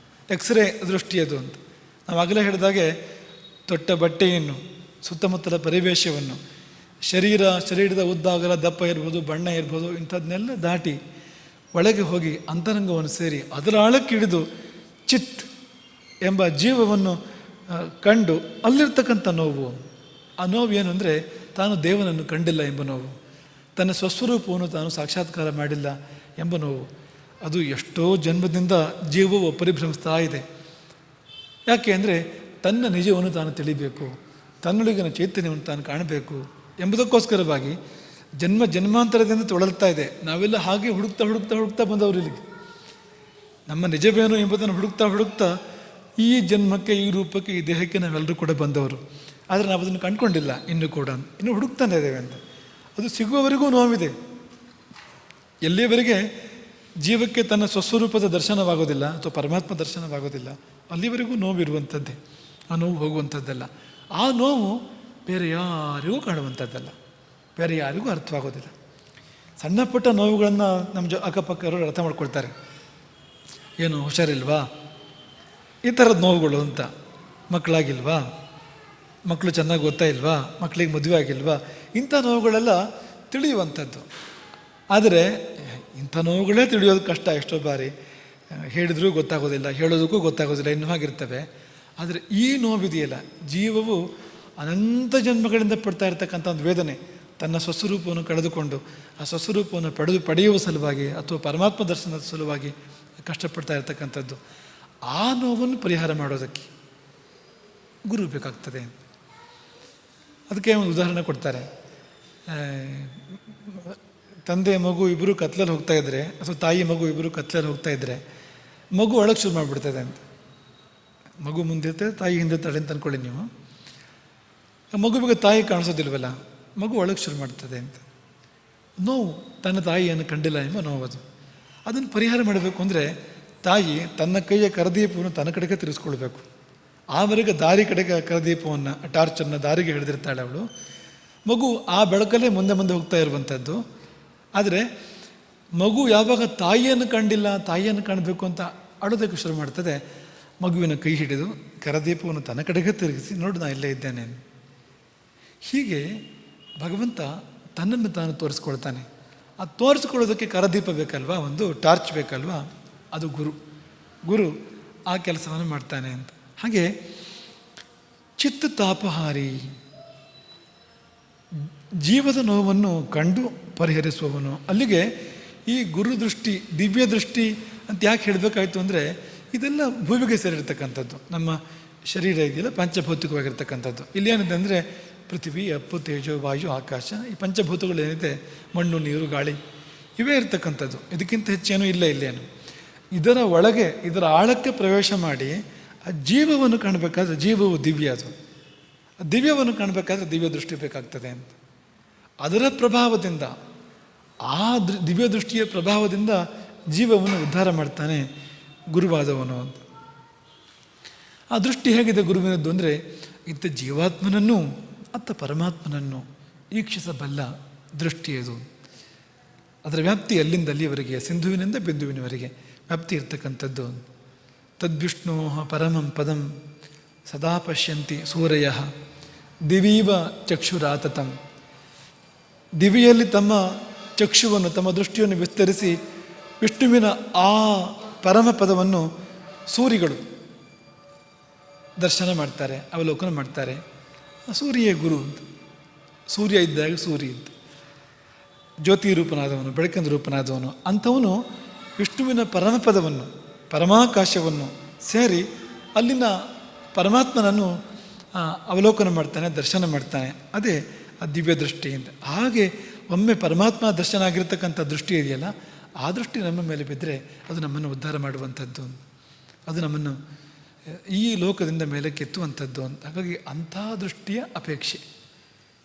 ಎಕ್ಸ್ರೇ ದೃಷ್ಟಿಯದು ಅಂತ. ನಾವು ಆಗಲೇ ಹೇಳಿದಾಗೆ ತೊಟ್ಟ ಬಟ್ಟೆಯನ್ನು, ಸುತ್ತಮುತ್ತಲ ಪರಿವೇಶವನ್ನು, ಶರೀರದ ಉದ್ದ ಅಗಲ ದಪ್ಪ ಇರ್ಬೋದು, ಬಣ್ಣ ಇರ್ಬೋದು, ಇಂಥದ್ದನ್ನೆಲ್ಲ ದಾಟಿ ಒಳಗೆ ಹೋಗಿ ಅಂತರಂಗವನ್ನು ಸೇರಿ ಅದರ ಆಳಕ್ಕೆ ಹಿಡಿದು ಚಿತ್ ಎಂಬ ಜೀವವನ್ನು ಕಂಡು ಅಲ್ಲಿರ್ತಕ್ಕಂಥ ನೋವು. ಆ ನೋವು ಏನು ಅಂದರೆ ತಾನು ದೇವನನ್ನು ಕಂಡಿಲ್ಲ ಎಂಬ ನೋವು, ತನ್ನ ಸ್ವಸ್ವರೂಪವನ್ನು ತಾನು ಸಾಕ್ಷಾತ್ಕಾರ ಮಾಡಿಲ್ಲ ಎಂಬ ನೋವು. ಅದು ಎಷ್ಟೋ ಜನ್ಮದಿಂದ ಜೀವವು ಪರಿಭ್ರಮಿಸ್ತಾ ಇದೆ. ಯಾಕೆ ಅಂದರೆ ತನ್ನ ನಿಜವನ್ನು ತಾನು ತಿಳಿಬೇಕು, ತನ್ನೊಳಗಿನ ಚೈತನ್ಯವನ್ನು ತಾನು ಕಾಣಬೇಕು ಎಂಬುದಕ್ಕೋಸ್ಕರವಾಗಿ ಜನ್ಮಾಂತರದಿಂದ ತೊಳಲ್ತಾ ಇದೆ. ನಾವೆಲ್ಲ ಹಾಗೆ ಹುಡುಕ್ತಾ ಬಂದವರು ಇಲ್ಲಿಗೆ. ನಮ್ಮ ನಿಜವೇನು ಎಂಬುದನ್ನು ಹುಡುಕ್ತಾ ಈ ಜನ್ಮಕ್ಕೆ, ಈ ರೂಪಕ್ಕೆ, ಈ ದೇಹಕ್ಕೆ ನಾವೆಲ್ಲರೂ ಕೂಡ ಬಂದವರು. ಆದರೆ ನಾವು ಅದನ್ನು ಕಂಡುಕೊಂಡಿಲ್ಲ ಇನ್ನೂ ಕೂಡ, ಇನ್ನೂ ಹುಡುಕ್ತಾನೆ ಇದ್ದೇವೆ ಅಂತ. ಅದು ಸಿಗುವವರೆಗೂ ನೋವಿದೆ. ಎಲ್ಲಿಯವರೆಗೆ ಜೀವಕ್ಕೆ ತನ್ನ ಸ್ವಸ್ವರೂಪದ ದರ್ಶನವಾಗೋದಿಲ್ಲ ಅಥವಾ ಪರಮಾತ್ಮ ದರ್ಶನವಾಗೋದಿಲ್ಲ, ಅಲ್ಲಿವರೆಗೂ ನೋವಿರುವಂಥದ್ದೇ. ಆ ನೋವು ಹೋಗುವಂಥದ್ದಲ್ಲ. ಆ ನೋವು ಬೇರೆ ಯಾರಿಗೂ ಕಾಣುವಂಥದ್ದಲ್ಲ, ಬೇರೆ ಯಾರಿಗೂ ಅರ್ಥವಾಗೋದಿಲ್ಲ. ಸಣ್ಣ ಪುಟ್ಟ ನೋವುಗಳನ್ನು ನಮ್ಮ ಅಕ್ಕಪಕ್ಕವರು ಅರ್ಥ ಮಾಡ್ಕೊಳ್ತಾರೆ. ಏನು ಹುಷಾರಿಲ್ವಾ, ಈ ಥರದ ನೋವುಗಳು ಅಂತ. ಮಕ್ಕಳಾಗಿಲ್ವಾ, ಮಕ್ಕಳು ಚೆನ್ನಾಗಿ ಓದ್ತಾ ಇಲ್ವಾ, ಮಕ್ಕಳಿಗೆ ಮದುವೆ ಆಗಿಲ್ವಾ, ಇಂಥ ನೋವುಗಳೆಲ್ಲ ತಿಳಿಯುವಂಥದ್ದು. ಆದರೆ ಇಂಥ ನೋವುಗಳೇ ತಿಳಿಯೋದು ಕಷ್ಟ. ಎಷ್ಟೋ ಬಾರಿ ಹೇಳಿದ್ರೂ ಗೊತ್ತಾಗೋದಿಲ್ಲ, ಹೇಳೋದಕ್ಕೂ ಗೊತ್ತಾಗೋದಿಲ್ಲ, ಇನ್ನೂ ಹಾಗಿರ್ತವೆ. ಆದರೆ ಈ ನೋವಿದೆಯಲ್ಲ, ಜೀವವು ಅನಂತ ಜನ್ಮಗಳಿಂದ ಪಡ್ತಾ ಇರ್ತಕ್ಕಂಥ ಒಂದು ವೇದನೆ, ತನ್ನ ಸ್ವಸ್ವರೂಪವನ್ನು ಕಳೆದುಕೊಂಡು ಆ ಸ್ವಸ್ವರೂಪವನ್ನು ಪಡೆಯುವ ಸಲುವಾಗಿ ಅಥವಾ ಪರಮಾತ್ಮ ದರ್ಶನದ ಸಲುವಾಗಿ ಕಷ್ಟಪಡ್ತಾ ಇರ್ತಕ್ಕಂಥದ್ದು. ಆ ನೋವನ್ನು ಪರಿಹಾರ ಮಾಡೋದಕ್ಕೆ ಗುರು ಬೇಕಾಗ್ತದೆ. ಅದಕ್ಕೆ ಒಂದು ಉದಾಹರಣೆ ಕೊಡ್ತಾರೆ. ತಂದೆ ಮಗು ಇಬ್ಬರು ಕತ್ಲಲ್ಲಿ ಹೋಗ್ತಾ ಇದ್ದರೆ ಅಥವಾ ತಾಯಿ ಮಗು ಇಬ್ಬರು ಕತ್ಲಲ್ಲಿ ಹೋಗ್ತಾ ಇದ್ದರೆ ಮಗು ಒಳಗೆ ಶುರು ಮಾಡಿಬಿಡ್ತದೆ ಅಂತ. ಮಗು ಮುಂದಿರ್ತದೆ, ತಾಯಿ ಹಿಂದೆ ತಡೆ ಅಂತ ಅಂದ್ಕೊಳ್ಳಿ ನೀವು. ಮಗುವಿಗೆ ತಾಯಿ ಕಾಣಿಸೋದಿಲ್ವಲ್ಲ, ಮಗು ಒಳಗೆ ಶುರು ಮಾಡ್ತದೆ ಅಂತ. ನೋವು, ತನ್ನ ತಾಯಿಯನ್ನು ಕಂಡಿಲ್ಲ ಎಂಬ ನೋವು. ಅದನ್ನು ಪರಿಹಾರ ಮಾಡಬೇಕು ಅಂದರೆ ತಾಯಿ ತನ್ನ ಕೈಯ ಕರದೀಪವನ್ನು ತನ್ನ ಕಡೆಗೆ ತಿರ್ಸ್ಕೊಳ್ಬೇಕು. ಆವರೆಗೆ ದಾರಿ ಕಡೆಗೆ ಕರದೀಪವನ್ನು, ಟಾರ್ಚನ್ನು ದಾರಿಗೆ ಹಿಡಿದಿರ್ತಾಳೆ ಅವಳು. ಮಗು ಆ ಬೆಳಕಲ್ಲೇ ಮುಂದೆ ಮುಂದೆ ಹೋಗ್ತಾ ಇರುವಂಥದ್ದು. ಆದರೆ ಮಗು ಯಾವಾಗ ತಾಯಿಯನ್ನು ಕಂಡಿಲ್ಲ, ತಾಯಿಯನ್ನು ಕಾಣಬೇಕು ಅಂತ ಅಳೋದಕ್ಕೆ ಶುರು ಮಾಡ್ತದೆ, ಮಗುವಿನ ಕೈ ಹಿಡಿದು ಕರದೀಪವನ್ನು ತನ್ನ ಕಡೆಗೆ ತಿರುಗಿಸಿ, ನೋಡು ನಾ ಇಲ್ಲೇ ಇದ್ದೇನೆ. ಹೀಗೆ ಭಗವಂತ ತನ್ನನ್ನು ತಾನು ತೋರಿಸ್ಕೊಳ್ತಾನೆ. ಆ ತೋರಿಸ್ಕೊಳ್ಳೋದಕ್ಕೆ ಕರದೀಪ ಬೇಕಲ್ವಾ, ಒಂದು ಟಾರ್ಚ್ ಬೇಕಲ್ವಾ, ಅದು ಗುರು ಆ ಕೆಲಸವನ್ನು ಮಾಡ್ತಾನೆ ಅಂತ. ಹಾಗೆ ಚಿತ್ತ ತಾಪಹಾರಿ, ಜೀವದ ನೋವನ್ನು ಕಂಡು ಪರಿಹರಿಸುವವನು. ಅಲ್ಲಿಗೆ ಈ ಗುರು ದೃಷ್ಟಿ, ದಿವ್ಯ ದೃಷ್ಟಿ ಅಂತ ಯಾಕೆ ಹೇಳಬೇಕಾಯ್ತು ಅಂದರೆ, ಇದೆಲ್ಲ ಭೂಮಿಗೆ ಸೇರಿರ್ತಕ್ಕಂಥದ್ದು. ನಮ್ಮ ಶರೀರ ಇದೆಯಲ್ಲ ಪಂಚಭೌತಿಕವಾಗಿರ್ತಕ್ಕಂಥದ್ದು. ಇಲ್ಲಿ ಏನಿದೆ ಅಂದರೆ ಪೃಥ್ವಿ, ಅಪ್ಪು, ತೇಜೋ, ವಾಯು, ಆಕಾಶ, ಈ ಪಂಚಭೂತಗಳು ಏನಿದೆ, ಮಣ್ಣು, ನೀರು, ಗಾಳಿ, ಇವೇ ಇರ್ತಕ್ಕಂಥದ್ದು. ಇದಕ್ಕಿಂತ ಹೆಚ್ಚೇನೂ ಇಲ್ಲ ಇಲ್ಲೇನು. ಇದರ ಒಳಗೆ, ಇದರ ಆಳಕ್ಕೆ ಪ್ರವೇಶ ಮಾಡಿ ಆ ಜೀವವನ್ನು ಕಾಣಬೇಕಾದ್ರೆ, ಜೀವವು ದಿವ್ಯ, ಅದು ದಿವ್ಯವನ್ನು ಕಾಣಬೇಕಾದ್ರೆ ದಿವ್ಯ ದೃಷ್ಟಿ ಬೇಕಾಗ್ತದೆ ಅಂತ. ಅದರ ಪ್ರಭಾವದಿಂದ, ಆ ದಿವ್ಯ ದೃಷ್ಟಿಯ ಪ್ರಭಾವದಿಂದ ಜೀವವನ್ನು ಉದ್ಧಾರ ಮಾಡ್ತಾನೆ ಗುರುವಾದವನು ಅಂತ. ಆ ದೃಷ್ಟಿ ಹೇಗಿದೆ ಗುರುವಿನದ್ದು ಅಂದರೆ, ಇತ್ತ ಜೀವಾತ್ಮನನ್ನು ಅತ್ತ ಪರಮಾತ್ಮನನ್ನು ಈಕ್ಷಿಸಬಲ್ಲ ದೃಷ್ಟಿ ಅದು. ಅದರ ವ್ಯಾಪ್ತಿ ಅಲ್ಲಿಂದ ಅಲ್ಲಿಯವರೆಗೆ, ಸಿಂಧುವಿನಿಂದ ಬಿಂದುವಿನವರೆಗೆ ವ್ಯಾಪ್ತಿ ಇರ್ತಕ್ಕಂಥದ್ದು. ತದ್ವಿಷ್ಣೋ ಪರಮಂ ಪದಂ ಸದಾ ಪಶ್ಯಂತಿ ಸೂರ್ಯ ದಿವೀವ ಚಕ್ಷುರಾತತಂ. ದಿವಿಯಲ್ಲಿ ತಮ್ಮ ಚಕ್ಷುವನ್ನು, ತಮ್ಮ ದೃಷ್ಟಿಯನ್ನು ವಿಸ್ತರಿಸಿ ವಿಷ್ಣುವಿನ ಆ ಪರಮ ಪದವನ್ನು ಸೂರಿಗಳು ದರ್ಶನ ಮಾಡ್ತಾರೆ, ಅವಲೋಕನ ಮಾಡ್ತಾರೆ. ಸೂರ್ಯ ಗುರು ಅಂತ. ಸೂರ್ಯ ಇದ್ದಾಗ ಸೂರ್ಯ ಅಂತ, ಜ್ಯೋತಿ ರೂಪನಾದವನು, ಬೆಳಕಿನ ರೂಪನಾದವನು ಅಂಥವನು ವಿಷ್ಣುವಿನ ಪರಮಪದವನ್ನು, ಪರಮಾಕಾಶವನ್ನು ಸೇರಿ ಅಲ್ಲಿನ ಪರಮಾತ್ಮನನ್ನು ಅವಲೋಕನ ಮಾಡ್ತಾನೆ, ದರ್ಶನ ಮಾಡ್ತಾನೆ. ಅದೇ ಆ ದಿವ್ಯ ದೃಷ್ಟಿ ಅಂತ. ಹಾಗೆ ಒಮ್ಮೆ ಪರಮಾತ್ಮ ದರ್ಶನ ಆಗಿರ್ತಕ್ಕಂಥ ದೃಷ್ಟಿ ಇದೆಯಲ್ಲ, ಆ ದೃಷ್ಟಿ ನಮ್ಮ ಮೇಲೆ ಬಿದ್ದರೆ ಅದು ನಮ್ಮನ್ನು ಉದ್ಧಾರ ಮಾಡುವಂಥದ್ದು, ಅದು ನಮ್ಮನ್ನು ಈ ಲೋಕದಿಂದ ಮೇಲೆ ಕೆತ್ತುವಂಥದ್ದು ಅಂತ. ಹಾಗಾಗಿ ಅಂಥ ದೃಷ್ಟಿಯ ಅಪೇಕ್ಷೆ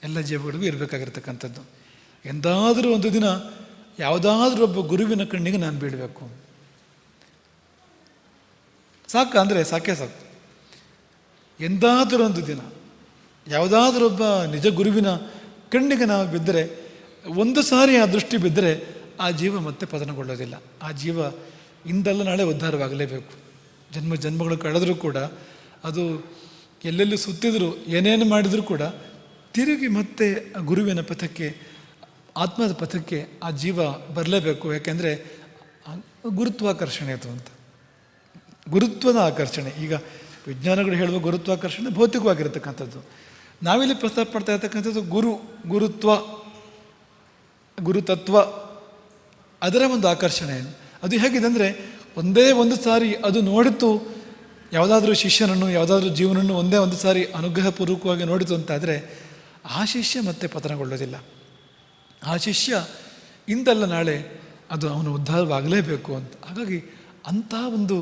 ಎಲ್ಲ ಜೀವಗಳಿಗೂ ಇರಬೇಕಾಗಿರ್ತಕ್ಕಂಥದ್ದು. ಎಂದಾದರೂ ಒಂದು ದಿನ ಯಾವುದಾದ್ರೂ ಒಬ್ಬ ಗುರುವಿನ ಕಣ್ಣಿಗೆ ನಾನು ಬೀಳಬೇಕು, ಸಾಕು ಅಂದರೆ ಸಾಕೇ ಸಾಕು. ಎಂದಾದರೂ ಒಂದು ದಿನ ಯಾವುದಾದ್ರೊಬ್ಬ ನಿಜ ಗುರುವಿನ ಕಣ್ಣಿಗೆ ನಾವು ಬಿದ್ದರೆ, ಒಂದು ಸಾರಿ ಆ ದೃಷ್ಟಿ ಬಿದ್ದರೆ ಆ ಜೀವ ಮತ್ತೆ ಪತನಗೊಳ್ಳೋದಿಲ್ಲ. ಆ ಜೀವ ಇಂದಲ್ಲ ನಾಳೆ ಉದ್ಧಾರವಾಗಲೇಬೇಕು. ಜನ್ಮಗಳು ಕಳೆದರೂ ಕೂಡ, ಅದು ಎಲ್ಲೆಲ್ಲಿ ಸುತ್ತಿದ್ರು, ಏನೇನು ಮಾಡಿದರೂ ಕೂಡ ತಿರುಗಿ ಮತ್ತೆ ಗುರುವಿನ ಪಥಕ್ಕೆ, ಆತ್ಮದ ಪಥಕ್ಕೆ ಆ ಜೀವ ಬರಲೇಬೇಕು. ಯಾಕೆಂದರೆ ಗುರುತ್ವಾಕರ್ಷಣೆ ಅದು ಅಂತ. ಗುರುತ್ವದ ಆಕರ್ಷಣೆ. ಈಗ ವಿಜ್ಞಾನಗಳು ಹೇಳುವ ಗುರುತ್ವಾಕರ್ಷಣೆ ಭೌತಿಕವಾಗಿರತಕ್ಕಂಥದ್ದು. ನಾವಿಲ್ಲಿ ಪ್ರಸ್ತಾಪ ಪಡ್ತಾ ಇರ್ತಕ್ಕಂಥದ್ದು ಗುರುತ್ವ, ಗುರುತತ್ವ, ಅದರ ಒಂದು ಆಕರ್ಷಣೆ. ಅದು ಹೇಗಿದೆ ಅಂದರೆ, ಒಂದೇ ಒಂದು ಸಾರಿ ಅದು ನೋಡಿತು, ಯಾವುದಾದ್ರೂ ಶಿಷ್ಯನನ್ನು, ಯಾವುದಾದ್ರೂ ಜೀವನನ್ನು ಒಂದೇ ಒಂದು ಸಾರಿ ಅನುಗ್ರಹಪೂರ್ವಕವಾಗಿ ನೋಡಿತು ಅಂತಾದರೆ ಆ ಶಿಷ್ಯ ಮತ್ತೆ ಪತನಗೊಳ್ಳೋದಿಲ್ಲ. ಆ ಶಿಷ್ಯ ಇಂದಲ್ಲ ನಾಳೆ ಅದು ಅವನು ಉದ್ಧಾರವಾಗಲೇಬೇಕು ಅಂತ. ಹಾಗಾಗಿ ಅಂಥ ಒಂದು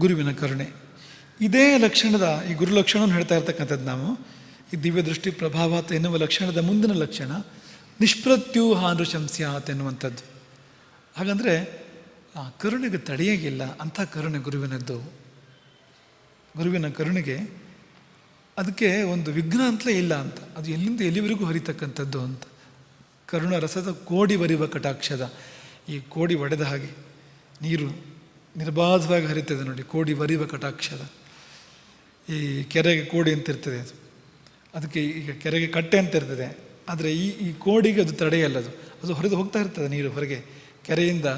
ಗುರುವಿನ ಕರುಣೆ, ಇದೇ ಲಕ್ಷಣದ, ಈ ಗುರು ಲಕ್ಷಣವನ್ನು ಹೇಳ್ತಾ ಇರ್ತಕ್ಕಂಥದ್ದು ನಾವು. ಈ ದಿವ್ಯ ದೃಷ್ಟಿ ಪ್ರಭಾವಾತ್ ಎನ್ನುವ ಲಕ್ಷಣದ ಮುಂದಿನ ಲಕ್ಷಣ ನಿಷ್ಪ್ರತ್ಯೂಹಾನುಶಂಸ್ಯಾತ್ ಎನ್ನುವಂಥದ್ದು. ಹಾಗಂದರೆ ಆ ಕರುಣೆಗೆ ತಡೆಯಾಗಿಲ್ಲ ಅಂಥ ಕರುಣೆ ಗುರುವಿನದ್ದು. ಗುರುವಿನ ಕರುಣೆಗೆ ಅದಕ್ಕೆ ಒಂದು ವಿಘ್ನ ಅಂತಲೇ ಇಲ್ಲ ಅಂತ, ಅದು ಎಲ್ಲಿಂದ ಎಲ್ಲಿವರೆಗೂ ಹರಿತಕ್ಕಂಥದ್ದು ಅಂತ. ಕರುಣ ರಸದ ಕೋಡಿ ಬರಿವ ಕಟಾಕ್ಷದ, ಈ ಕೋಡಿ ಒಡೆದ ಹಾಗೆ ನೀರು ನಿರ್ಬಾಧವಾಗಿ ಹರಿತದೆ ನೋಡಿ, ಕೋಡಿ ಬರಿವ ಕಟಾಕ್ಷದ. ಈ ಕೆರೆಗೆ ಕೋಡಿ ಅಂತ ಇರ್ತದೆ, ಅದಕ್ಕೆ ಈಗ ಕೆರೆಗೆ ಕಟ್ಟೆ ಅಂತ ಇರ್ತದೆ, ಆದರೆ ಈ ಕೋಡಿಗೆ ಅದು ತಡೆಯಲ್ಲ, ಅದು ಹರಿದು ಹೋಗ್ತಾ ಇರ್ತದೆ ನೀರು ಹೊರಗೆ. ಕೆರೆಯಿಂದ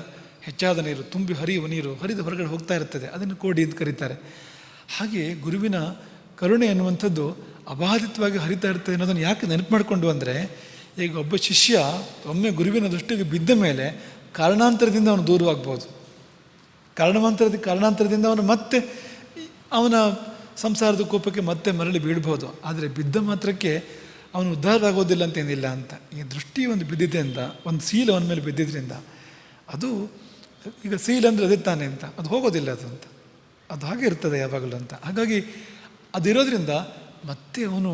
ಹೆಚ್ಚಾದ ನೀರು ತುಂಬಿ ಹರಿಯುವ ನೀರು ಹರಿದು ಹೊರಗಡೆ ಹೋಗ್ತಾ ಇರ್ತದೆ, ಅದನ್ನು ಕೋಡಿ ಅಂತ ಕರೀತಾರೆ. ಹಾಗೆ ಗುರುವಿನ ಕರುಣೆ ಎನ್ನುವಂಥದ್ದು ಅಬಾಧಿತವಾಗಿ ಹರಿತಾ ಇರ್ತದೆ ಅನ್ನೋದನ್ನು ಯಾಕೆ ನೆನಪು ಮಾಡಿಕೊಂಡು ಅಂದರೆ, ಈಗ ಒಬ್ಬ ಶಿಷ್ಯ ಒಮ್ಮೆ ಗುರುವಿನ ದೃಷ್ಟಿಗೆ ಬಿದ್ದ ಮೇಲೆ ಕಾರಣಾಂತರದಿಂದ ಅವನು ದೂರವಾಗ್ಬೋದು. ಕಾರಣಾಂತರದಿಂದ ಅವನು ಮತ್ತೆ ಅವನ ಸಂಸಾರದ ಕೋಪಕ್ಕೆ ಮತ್ತೆ ಮರಳಿ ಬೀಳ್ಬೋದು. ಆದರೆ ಬಿದ್ದ ಮಾತ್ರಕ್ಕೆ ಅವನು ಉದ್ಧಾರವಾಗೋದಿಲ್ಲ ಅಂತೇನಿಲ್ಲ ಅಂತ. ಈ ದೃಷ್ಟಿ ಒಂದು ಬಿದ್ದಿದ್ದರಿಂದ, ಒಂದು ಸೀಲ್ ಅವನ ಮೇಲೆ ಬಿದ್ದಿದ್ದರಿಂದ, ಅದು ಈಗ ಸೀಲ್ ಅಂದರೆ ಅದೇ ತಾನೆ ಅಂತ, ಅದು ಹೋಗೋದಿಲ್ಲ ಅದು ಅಂತ, ಅದು ಹಾಗೆ ಇರ್ತದೆ ಯಾವಾಗಲೂ ಅಂತ. ಹಾಗಾಗಿ ಅದಿರೋದ್ರಿಂದ ಮತ್ತೆ ಅವನು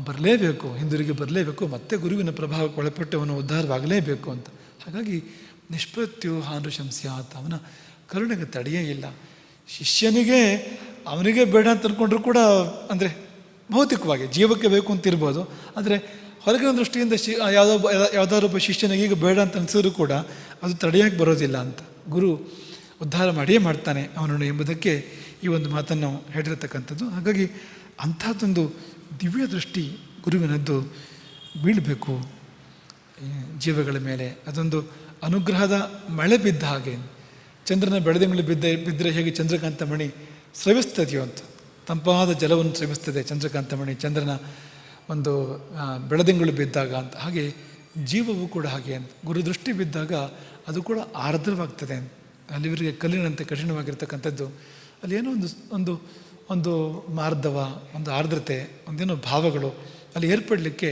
ಬರಲೇಬೇಕು, ಹಿಂದಿರುಗಿ ಬರಲೇಬೇಕು, ಮತ್ತೆ ಗುರುವಿನ ಪ್ರಭಾವಕ್ಕೆ ಒಳಪಟ್ಟು ಅವನು ಉದ್ಧಾರವಾಗಲೇಬೇಕು ಅಂತ. ಹಾಗಾಗಿ ನಿಷ್ಪ್ರತ್ಯೂಹಾನುಶಂಸ್ಯಾತ್, ಅವನ ಕರುಣೆಗೆ ತಡೆಯೇ ಇಲ್ಲ. ಶಿಷ್ಯನಿಗೆ ಅವನಿಗೆ ಬೇಡ ಅಂತ ಅಂದ್ಕೊಂಡ್ರು ಕೂಡ, ಅಂದರೆ ಭೌತಿಕವಾಗಿ ಜೀವಕ್ಕೆ ಬೇಕು ಅಂತಿರ್ಬೋದು, ಆದರೆ ಹೊರಗಿನ ದೃಷ್ಟಿಯಿಂದ ಯಾವುದಾದ್ರೂ ಒಬ್ಬ ಶಿಷ್ಯನಿಗೆ ಈಗ ಬೇಡ ಅಂತ ಅನಿಸಿದ್ರು ಕೂಡ ಅದು ತಡೆಯೋಕ್ಕೆ ಬರೋದಿಲ್ಲ ಅಂತ. ಗುರು ಉದ್ಧಾರ ಮಾಡಿಯೇ ಮಾಡ್ತಾನೆ ಅವನನ್ನು ಎಂಬುದಕ್ಕೆ ಈ ಒಂದು ಮಾತನ್ನು ಹೇಳಿರತಕ್ಕಂಥದ್ದು. ಹಾಗಾಗಿ ಅಂಥದ್ದೊಂದು ದಿವ್ಯ ದೃಷ್ಟಿ ಗುರುವಿನದ್ದು ಬೀಳಬೇಕು ಜೀವಗಳ ಮೇಲೆ. ಅದೊಂದು ಅನುಗ್ರಹದ ಮಳೆ ಬಿದ್ದ ಹಾಗೆ, ಚಂದ್ರನ ಬೆಳದಿಂಗಳು ಬಿದ್ದರೆ ಹೇಗೆ ಚಂದ್ರಕಾಂತ ಮಣಿ ಸ್ರವಿಸ್ತದೆಯೋ ಅಂತ, ತಂಪಾದ ಜಲವನ್ನು ಸ್ರವಿಸ್ತದೆ ಚಂದ್ರಕಾಂತ ಮಣಿ ಚಂದ್ರನ ಒಂದು ಬೆಳದಿಂಗಳು ಬಿದ್ದಾಗ ಅಂತ. ಹಾಗೆ ಜೀವವು ಕೂಡ ಹಾಗೆ ಅಂತ, ಗುರುದೃಷ್ಟಿ ಬಿದ್ದಾಗ ಅದು ಕೂಡ ಆರ್ದ್ರವಾಗ್ತದೆ ಅಂತ. ಅಲ್ಲಿವರಿಗೆ ಕಲ್ಲಿನಂತೆ ಕಠಿಣವಾಗಿರ್ತಕ್ಕಂಥದ್ದು ಅಲ್ಲಿ ಏನೋ ಒಂದು ಒಂದು ಮಾರ್ಧವ, ಒಂದು ಆರ್ದ್ರತೆ, ಒಂದೇನೋ ಭಾವಗಳು ಅಲ್ಲಿ ಏರ್ಪಡಲಿಕ್ಕೆ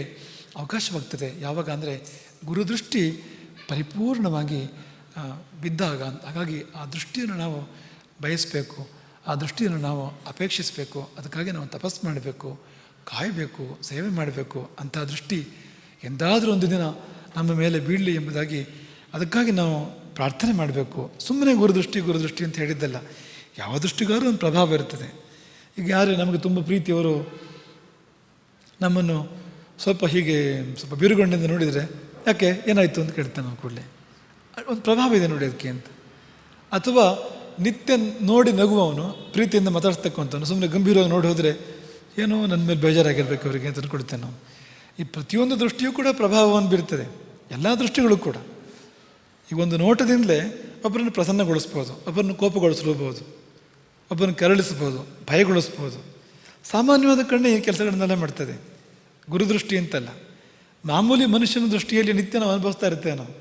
ಅವಕಾಶವಾಗ್ತದೆ. ಯಾವಾಗ ಅಂದರೆ ಗುರುದೃಷ್ಟಿ ಪರಿಪೂರ್ಣವಾಗಿ ಬಿದ್ದಾಗ. ಹಾಗಾಗಿ ಆ ದೃಷ್ಟಿಯನ್ನು ನಾವು ಬಯಸಬೇಕು, ಆ ದೃಷ್ಟಿಯನ್ನು ನಾವು ಅಪೇಕ್ಷಿಸಬೇಕು, ಅದಕ್ಕಾಗಿ ನಾವು ತಪಸ್ಸು ಮಾಡಬೇಕು, ಕಾಯಬೇಕು, ಸೇವೆ ಮಾಡಬೇಕು. ಅಂಥ ದೃಷ್ಟಿ ಎಂದಾದರೂ ಒಂದು ದಿನ ನಮ್ಮ ಮೇಲೆ ಬೀಳಲಿ ಎಂಬುದಾಗಿ ಅದಕ್ಕಾಗಿ ನಾವು ಪ್ರಾರ್ಥನೆ ಮಾಡಬೇಕು. ಸುಮ್ಮನೆ ಗುರುದೃಷ್ಟಿ ಅಂತ ಹೇಳಿದ್ದಲ್ಲ, ಯಾವ ದೃಷ್ಟಿಗಾದ್ರೂ ಒಂದು ಪ್ರಭಾವ ಇರ್ತದೆ. ಈಗ ಯಾರು ನಮಗೆ ತುಂಬ ಪ್ರೀತಿಯವರು ನಮ್ಮನ್ನು ಸ್ವಲ್ಪ ಬಿರುಗೊಂಡಿಂದ ನೋಡಿದರೆ ಯಾಕೆ ಏನಾಯಿತು ಅಂತ ಕೇಳ್ತಾನೆ ನಾವು ಕೂಡಲೇ, ಒಂದು ಪ್ರಭಾವ ಇದೆ ನೋಡಿ ಅದಕ್ಕೆ ಅಂತ. ಅಥವಾ ನಿತ್ಯ ನೋಡಿ ನಗುವವನು, ಪ್ರೀತಿಯಿಂದ ಮಾತಾಡ್ಸ್ತಕ್ಕಂಥವನು ಸುಮ್ಮನೆ ಗಂಭೀರವಾಗಿ ನೋಡಿ ಹೋದರೆ ಏನೋ ನನ್ನ ಮೇಲೆ ಬೇಜಾರಾಗಿರ್ಬೇಕು ಅವರಿಗೆ ಅಂತ ಅಂದ್ಕೊಳ್ತೇವೆ ನಾವು. ಈ ಪ್ರತಿಯೊಂದು ದೃಷ್ಟಿಯೂ ಕೂಡ ಪ್ರಭಾವವನ್ನು ಬೀರ್ತದೆ, ಎಲ್ಲ ದೃಷ್ಟಿಗಳು ಕೂಡ. ಈಗ ಒಂದು ನೋಟದಿಂದಲೇ ಒಬ್ಬರನ್ನು ಪ್ರಸನ್ನಗೊಳಿಸ್ಬೋದು, ಒಬ್ಬರನ್ನು ಕೋಪಗೊಳಿಸ್ಬೋದು, ಒಬ್ಬರನ್ನು ಕೆರಳಿಸ್ಬೋದು, ಭಯಗೊಳಿಸ್ಬೋದು. ಸಾಮಾನ್ಯವಾದ ಕಣ್ಣು ಈ ಕೆಲಸಗಳನ್ನೆಲ್ಲ ಮಾಡ್ತದೆ, ಗುರುದೃಷ್ಟಿ ಅಂತಲ್ಲ. ಮಾಮೂಲಿ ಮನುಷ್ಯನ ದೃಷ್ಟಿಯಲ್ಲಿ ನಿತ್ಯ ನಾವು ಅನುಭವಿಸ್ತಾ ಇರ್ತೇವೆ ನಾವು.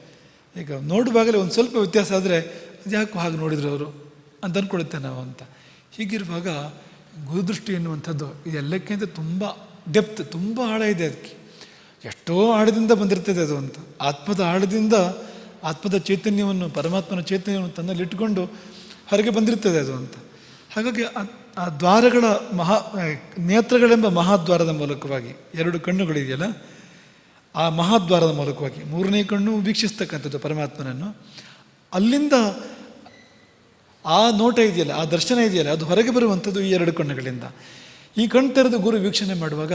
ಈಗ ನೋಡುವಾಗಲೇ ಒಂದು ಸ್ವಲ್ಪ ವ್ಯತ್ಯಾಸ ಆದರೆ ಅದು ಯಾಕೋ ಹಾಗೆ ನೋಡಿದ್ರು ಅವರು ಅಂತ ಅಂದ್ಕೊಳುತ್ತೇವೆ ನಾವು ಅಂತ. ಹೀಗಿರುವಾಗ ಗುರುದೃಷ್ಟಿ ಎನ್ನುವಂಥದ್ದು ಇದೆಲ್ಲಕ್ಕಿಂತ ತುಂಬ ಡೆಪ್ತ್, ತುಂಬ ಆಳ ಇದೆ ಅದಕ್ಕೆ. ಎಷ್ಟೋ ಆಳದಿಂದ ಬಂದಿರ್ತದೆ ಅದು ಅಂತ. ಆತ್ಮದ ಆಳದಿಂದ, ಆತ್ಮದ ಚೈತನ್ಯವನ್ನು, ಪರಮಾತ್ಮನ ಚೈತನ್ಯವನ್ನು ತನ್ನಲ್ಲಿಟ್ಟುಕೊಂಡು ಹೊರಗೆ ಬಂದಿರ್ತದೆ ಅದು ಅಂತ. ಹಾಗಾಗಿ ಆ ದ್ವಾರಗಳ ನೇತ್ರಗಳೆಂಬ ಮಹಾದ್ವಾರದ ಮೂಲಕವಾಗಿ, ಎರಡು ಕಣ್ಣುಗಳಿದೆಯಲ್ಲ, ಆ ಮಹಾದ್ವಾರದ ಮೂಲಕವಾಗಿ ಮೂರನೇ ಕಣ್ಣು ವೀಕ್ಷಿಸ್ತಕ್ಕಂಥದ್ದು ಪರಮಾತ್ಮನನ್ನು. ಅಲ್ಲಿಂದ ಆ ನೋಟ ಇದೆಯಲ್ಲ, ಆ ದರ್ಶನ ಇದೆಯಲ್ಲ, ಅದು ಹೊರಗೆ ಬರುವಂಥದ್ದು ಈ ಎರಡು ಕಣ್ಣುಗಳಿಂದ. ಈ ಕಣ್ಣು ತೆರೆದು ಗುರು ವೀಕ್ಷಣೆ ಮಾಡುವಾಗ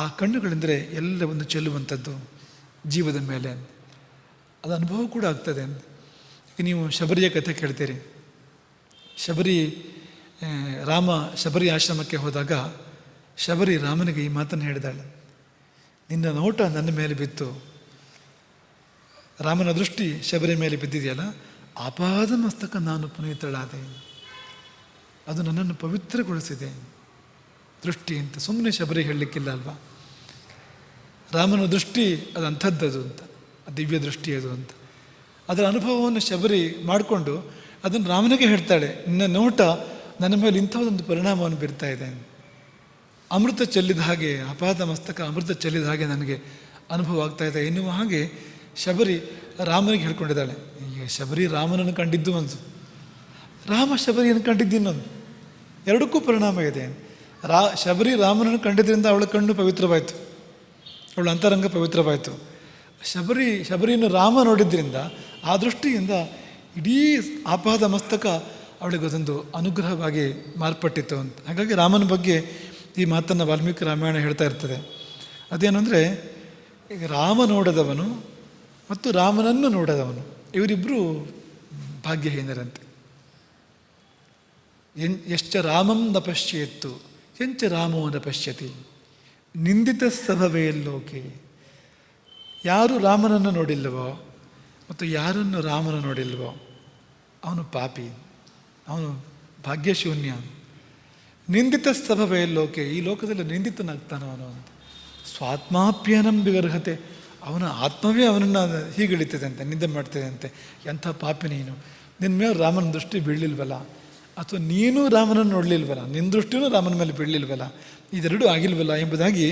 ಆ ಕಣ್ಣುಗಳೆಂದರೆ ಎಲ್ಲ ಒಂದು ಚೆಲ್ಲುವಂಥದ್ದು ಜೀವದ ಮೇಲೆ. ಅದು ಅನುಭವ ಕೂಡ ಆಗ್ತದೆ. ನೀವು ಶಬರಿಯ ಕಥೆ ಕೇಳ್ತೀರಿ. ರಾಮ ಶಬರಿ ಆಶ್ರಮಕ್ಕೆ ಹೋದಾಗ ಶಬರಿ ರಾಮನಿಗೆ ಈ ಮಾತನ್ನು ಹೇಳಿದಾಳೆ, ನಿನ್ನ ನೋಟ ನನ್ನ ಮೇಲೆ ಬಿತ್ತು. ರಾಮನ ದೃಷ್ಟಿ ಶಬರಿ ಮೇಲೆ ಬಿದ್ದಿದೆಯಲ್ಲ, ಆಪಾದ ಮಸ್ತಕ ನಾನು ಪುನೀತಳಾದೆ, ಅದು ನನ್ನನ್ನು ಪವಿತ್ರಗೊಳಿಸಿದೆ ದೃಷ್ಟಿ ಅಂತ. ಸುಮ್ಮನೆ ಶಬರಿ ಹೇಳಲಿಕ್ಕಿಲ್ಲ ಅಲ್ವಾ. ರಾಮನ ದೃಷ್ಟಿ ಅದು ಅಂಥದ್ದದು ಅಂತ, ದಿವ್ಯ ದೃಷ್ಟಿ ಅದು ಅಂತ. ಅದರ ಅನುಭವವನ್ನು ಶಬರಿ ಮಾಡಿಕೊಂಡು ಅದನ್ನು ರಾಮನಿಗೆ ಹೇಳ್ತಾಳೆ, ನಿನ್ನ ನೋಟ ನನ್ನ ಮೇಲೆ ಇಂಥದ್ದೊಂದು ಪರಿಣಾಮವನ್ನು ಬೀರ್ತಾ ಇದೆ. ಅಮೃತ ಚೆಲ್ಲಿದ ಹಾಗೆ, ಅಪಾದ ಮಸ್ತಕ ಅಮೃತ ಚೆಲ್ಲಿದ ಹಾಗೆ ನನಗೆ ಅನುಭವ ಆಗ್ತಾ ಇದೆ ಎನ್ನುವ ಹಾಗೆ ಶಬರಿ ರಾಮನಿಗೆ ಹೇಳ್ಕೊಂಡಿದ್ದಾಳೆ. ಈಗ ಶಬರಿ ರಾಮನನ್ನು ಕಂಡಿದ್ದು ಒಂದು, ರಾಮ ಶಬರಿಯನ್ನು ಕಂಡಿದ್ದು ಇನ್ನೊಂದು, ಎರಡಕ್ಕೂ ಪರಿಣಾಮ ಇದೆ. ಶಬರಿ ರಾಮನನ್ನು ಕಂಡಿದ್ದರಿಂದ ಅವಳ ಕಣ್ಣು ಪವಿತ್ರವಾಯಿತು, ಅವಳ ಅಂತರಂಗ ಪವಿತ್ರವಾಯಿತು. ಶಬರಿಯನ್ನು ರಾಮ ನೋಡಿದ್ದರಿಂದ ಆ ದೃಷ್ಟಿಯಿಂದ ಇಡೀ ಆಪಾದ ಮಸ್ತಕ ಅವಳಿಗೊಂದು ಅನುಗ್ರಹವಾಗಿ ಮಾರ್ಪಟ್ಟಿತ್ತು ಅಂತ. ಹಾಗಾಗಿ ರಾಮನ ಬಗ್ಗೆ ಈ ಮಾತನ್ನು ವಾಲ್ಮೀಕಿ ರಾಮಾಯಣ ಹೇಳ್ತಾ ಇರ್ತದೆ. ಅದೇನು ಅಂದರೆ, ಈಗ ರಾಮ ನೋಡದವನು ಮತ್ತು ರಾಮನನ್ನು ನೋಡದವನು ಇವರಿಬ್ಬರು ಭಾಗ್ಯಹೀನರಂತೆ. ಎಶ್ಚ ರಾಮಂ ನ ಪಶ್ಯೇತ್ತು ಎಂಚ ರಾಮೋ ನ ಪಶ್ಯತಿ ನಿಂದಿತ ಸಭವೆಯಲ್ಲೋಕೆ. ಯಾರು ರಾಮನನ್ನು ನೋಡಿಲ್ಲವೋ ಮತ್ತು ಯಾರನ್ನು ರಾಮನು ನೋಡಿಲ್ವೋ ಅವನು ಪಾಪಿ, ಅವನು ಭಾಗ್ಯಶೂನ್ಯ. ನಿಂದಿತ ಸಭವೆಯಲ್ಲೋಕೆ, ಈ ಲೋಕದಲ್ಲಿ ನಿಂದಿತನಾಗ್ತಾನೆ ಅವನು ಅಂತ. ಸ್ವಾತ್ಮಾಪ್ಯನಂ ವಿಗರ್ಹತೆ, ಅವನ ಆತ್ಮವೇ ಅವನನ್ನು ಹೀಗಿಳಿತದೆ ಅಂತೆ, ನಿಂದೆ ಮಾಡ್ತದೆ ಅಂತೆ. ಎಂಥ ಪಾಪಿ ನೀನು, ನಿನ್ನ ಮೇಲೆ ರಾಮನ ದೃಷ್ಟಿ ಬೀಳಲಿಲ್ವಲ್ಲ, ಅಥವಾ ನೀನು ರಾಮನನ್ನು ನೋಡಲಿಲ್ವಲ್ಲ, ನಿನ್ನ ದೃಷ್ಟಿನೂ ರಾಮನ ಮೇಲೆ ಬೀಳಲಿಲ್ವಲ್ಲ, ಇದೆರಡೂ ಆಗಿಲ್ವಲ್ಲ ಎಂಬುದಾಗಿ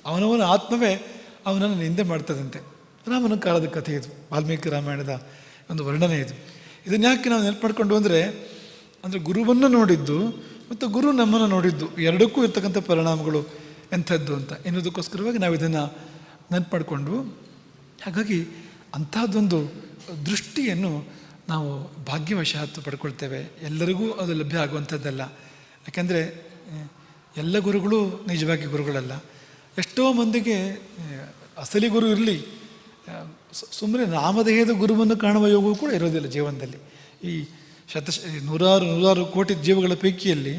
ಅವನವನ ಆತ್ಮವೇ ಅವನನ್ನು ನಿಂದೆ ಮಾಡ್ತದಂತೆ. ರಾಮನ ಕಾಲದ ಕಥೆ ಇದು, ವಾಲ್ಮೀಕಿ ರಾಮಾಯಣದ ಒಂದು ವರ್ಣನೆ ಇದು. ಇದನ್ನು ಯಾಕೆ ನಾವು ನೆನಪು ಮಾಡಿಕೊಂಡು ಅಂದರೆ ಗುರುವನ್ನು ನೋಡಿದ್ದು ಮತ್ತು ಗುರು ನಮ್ಮನ್ನು ನೋಡಿದ್ದು ಎರಡಕ್ಕೂ ಇರ್ತಕ್ಕಂಥ ಪರಿಣಾಮಗಳು ಎಂಥದ್ದು ಅಂತ ಎನ್ನುವುದಕ್ಕೋಸ್ಕರವಾಗಿ ನಾವು ಇದನ್ನು ನೆನಪು ಮಾಡಿಕೊಂಡು, ಹಾಗಾಗಿ ಅಂಥದ್ದೊಂದು ದೃಷ್ಟಿಯನ್ನು ನಾವು ಭಾಗ್ಯವಶಾತ್ ಪಡ್ಕೊಳ್ತೇವೆ. ಎಲ್ಲರಿಗೂ ಅದು ಲಭ್ಯ ಆಗುವಂಥದ್ದಲ್ಲ. ಯಾಕೆಂದರೆ ಎಲ್ಲ ಗುರುಗಳು ನಿಜವಾಗಿ ಗುರುಗಳಲ್ಲ. ಎಷ್ಟೋ ಮಂದಿಗೆ ಅಸಲಿ ಗುರು ಇರಲಿ, ಸುಮ್ಮನೆ ನಾಮದೇಹದ ಗುರುವನ್ನು ಕಾಣುವ ಯೋಗವೂ ಕೂಡ ಇರೋದಿಲ್ಲ ಜೀವನದಲ್ಲಿ. ಈ ನೂರಾರು ಕೋಟಿ ಜೀವಗಳ ಪೈಕಿಯಲ್ಲಿ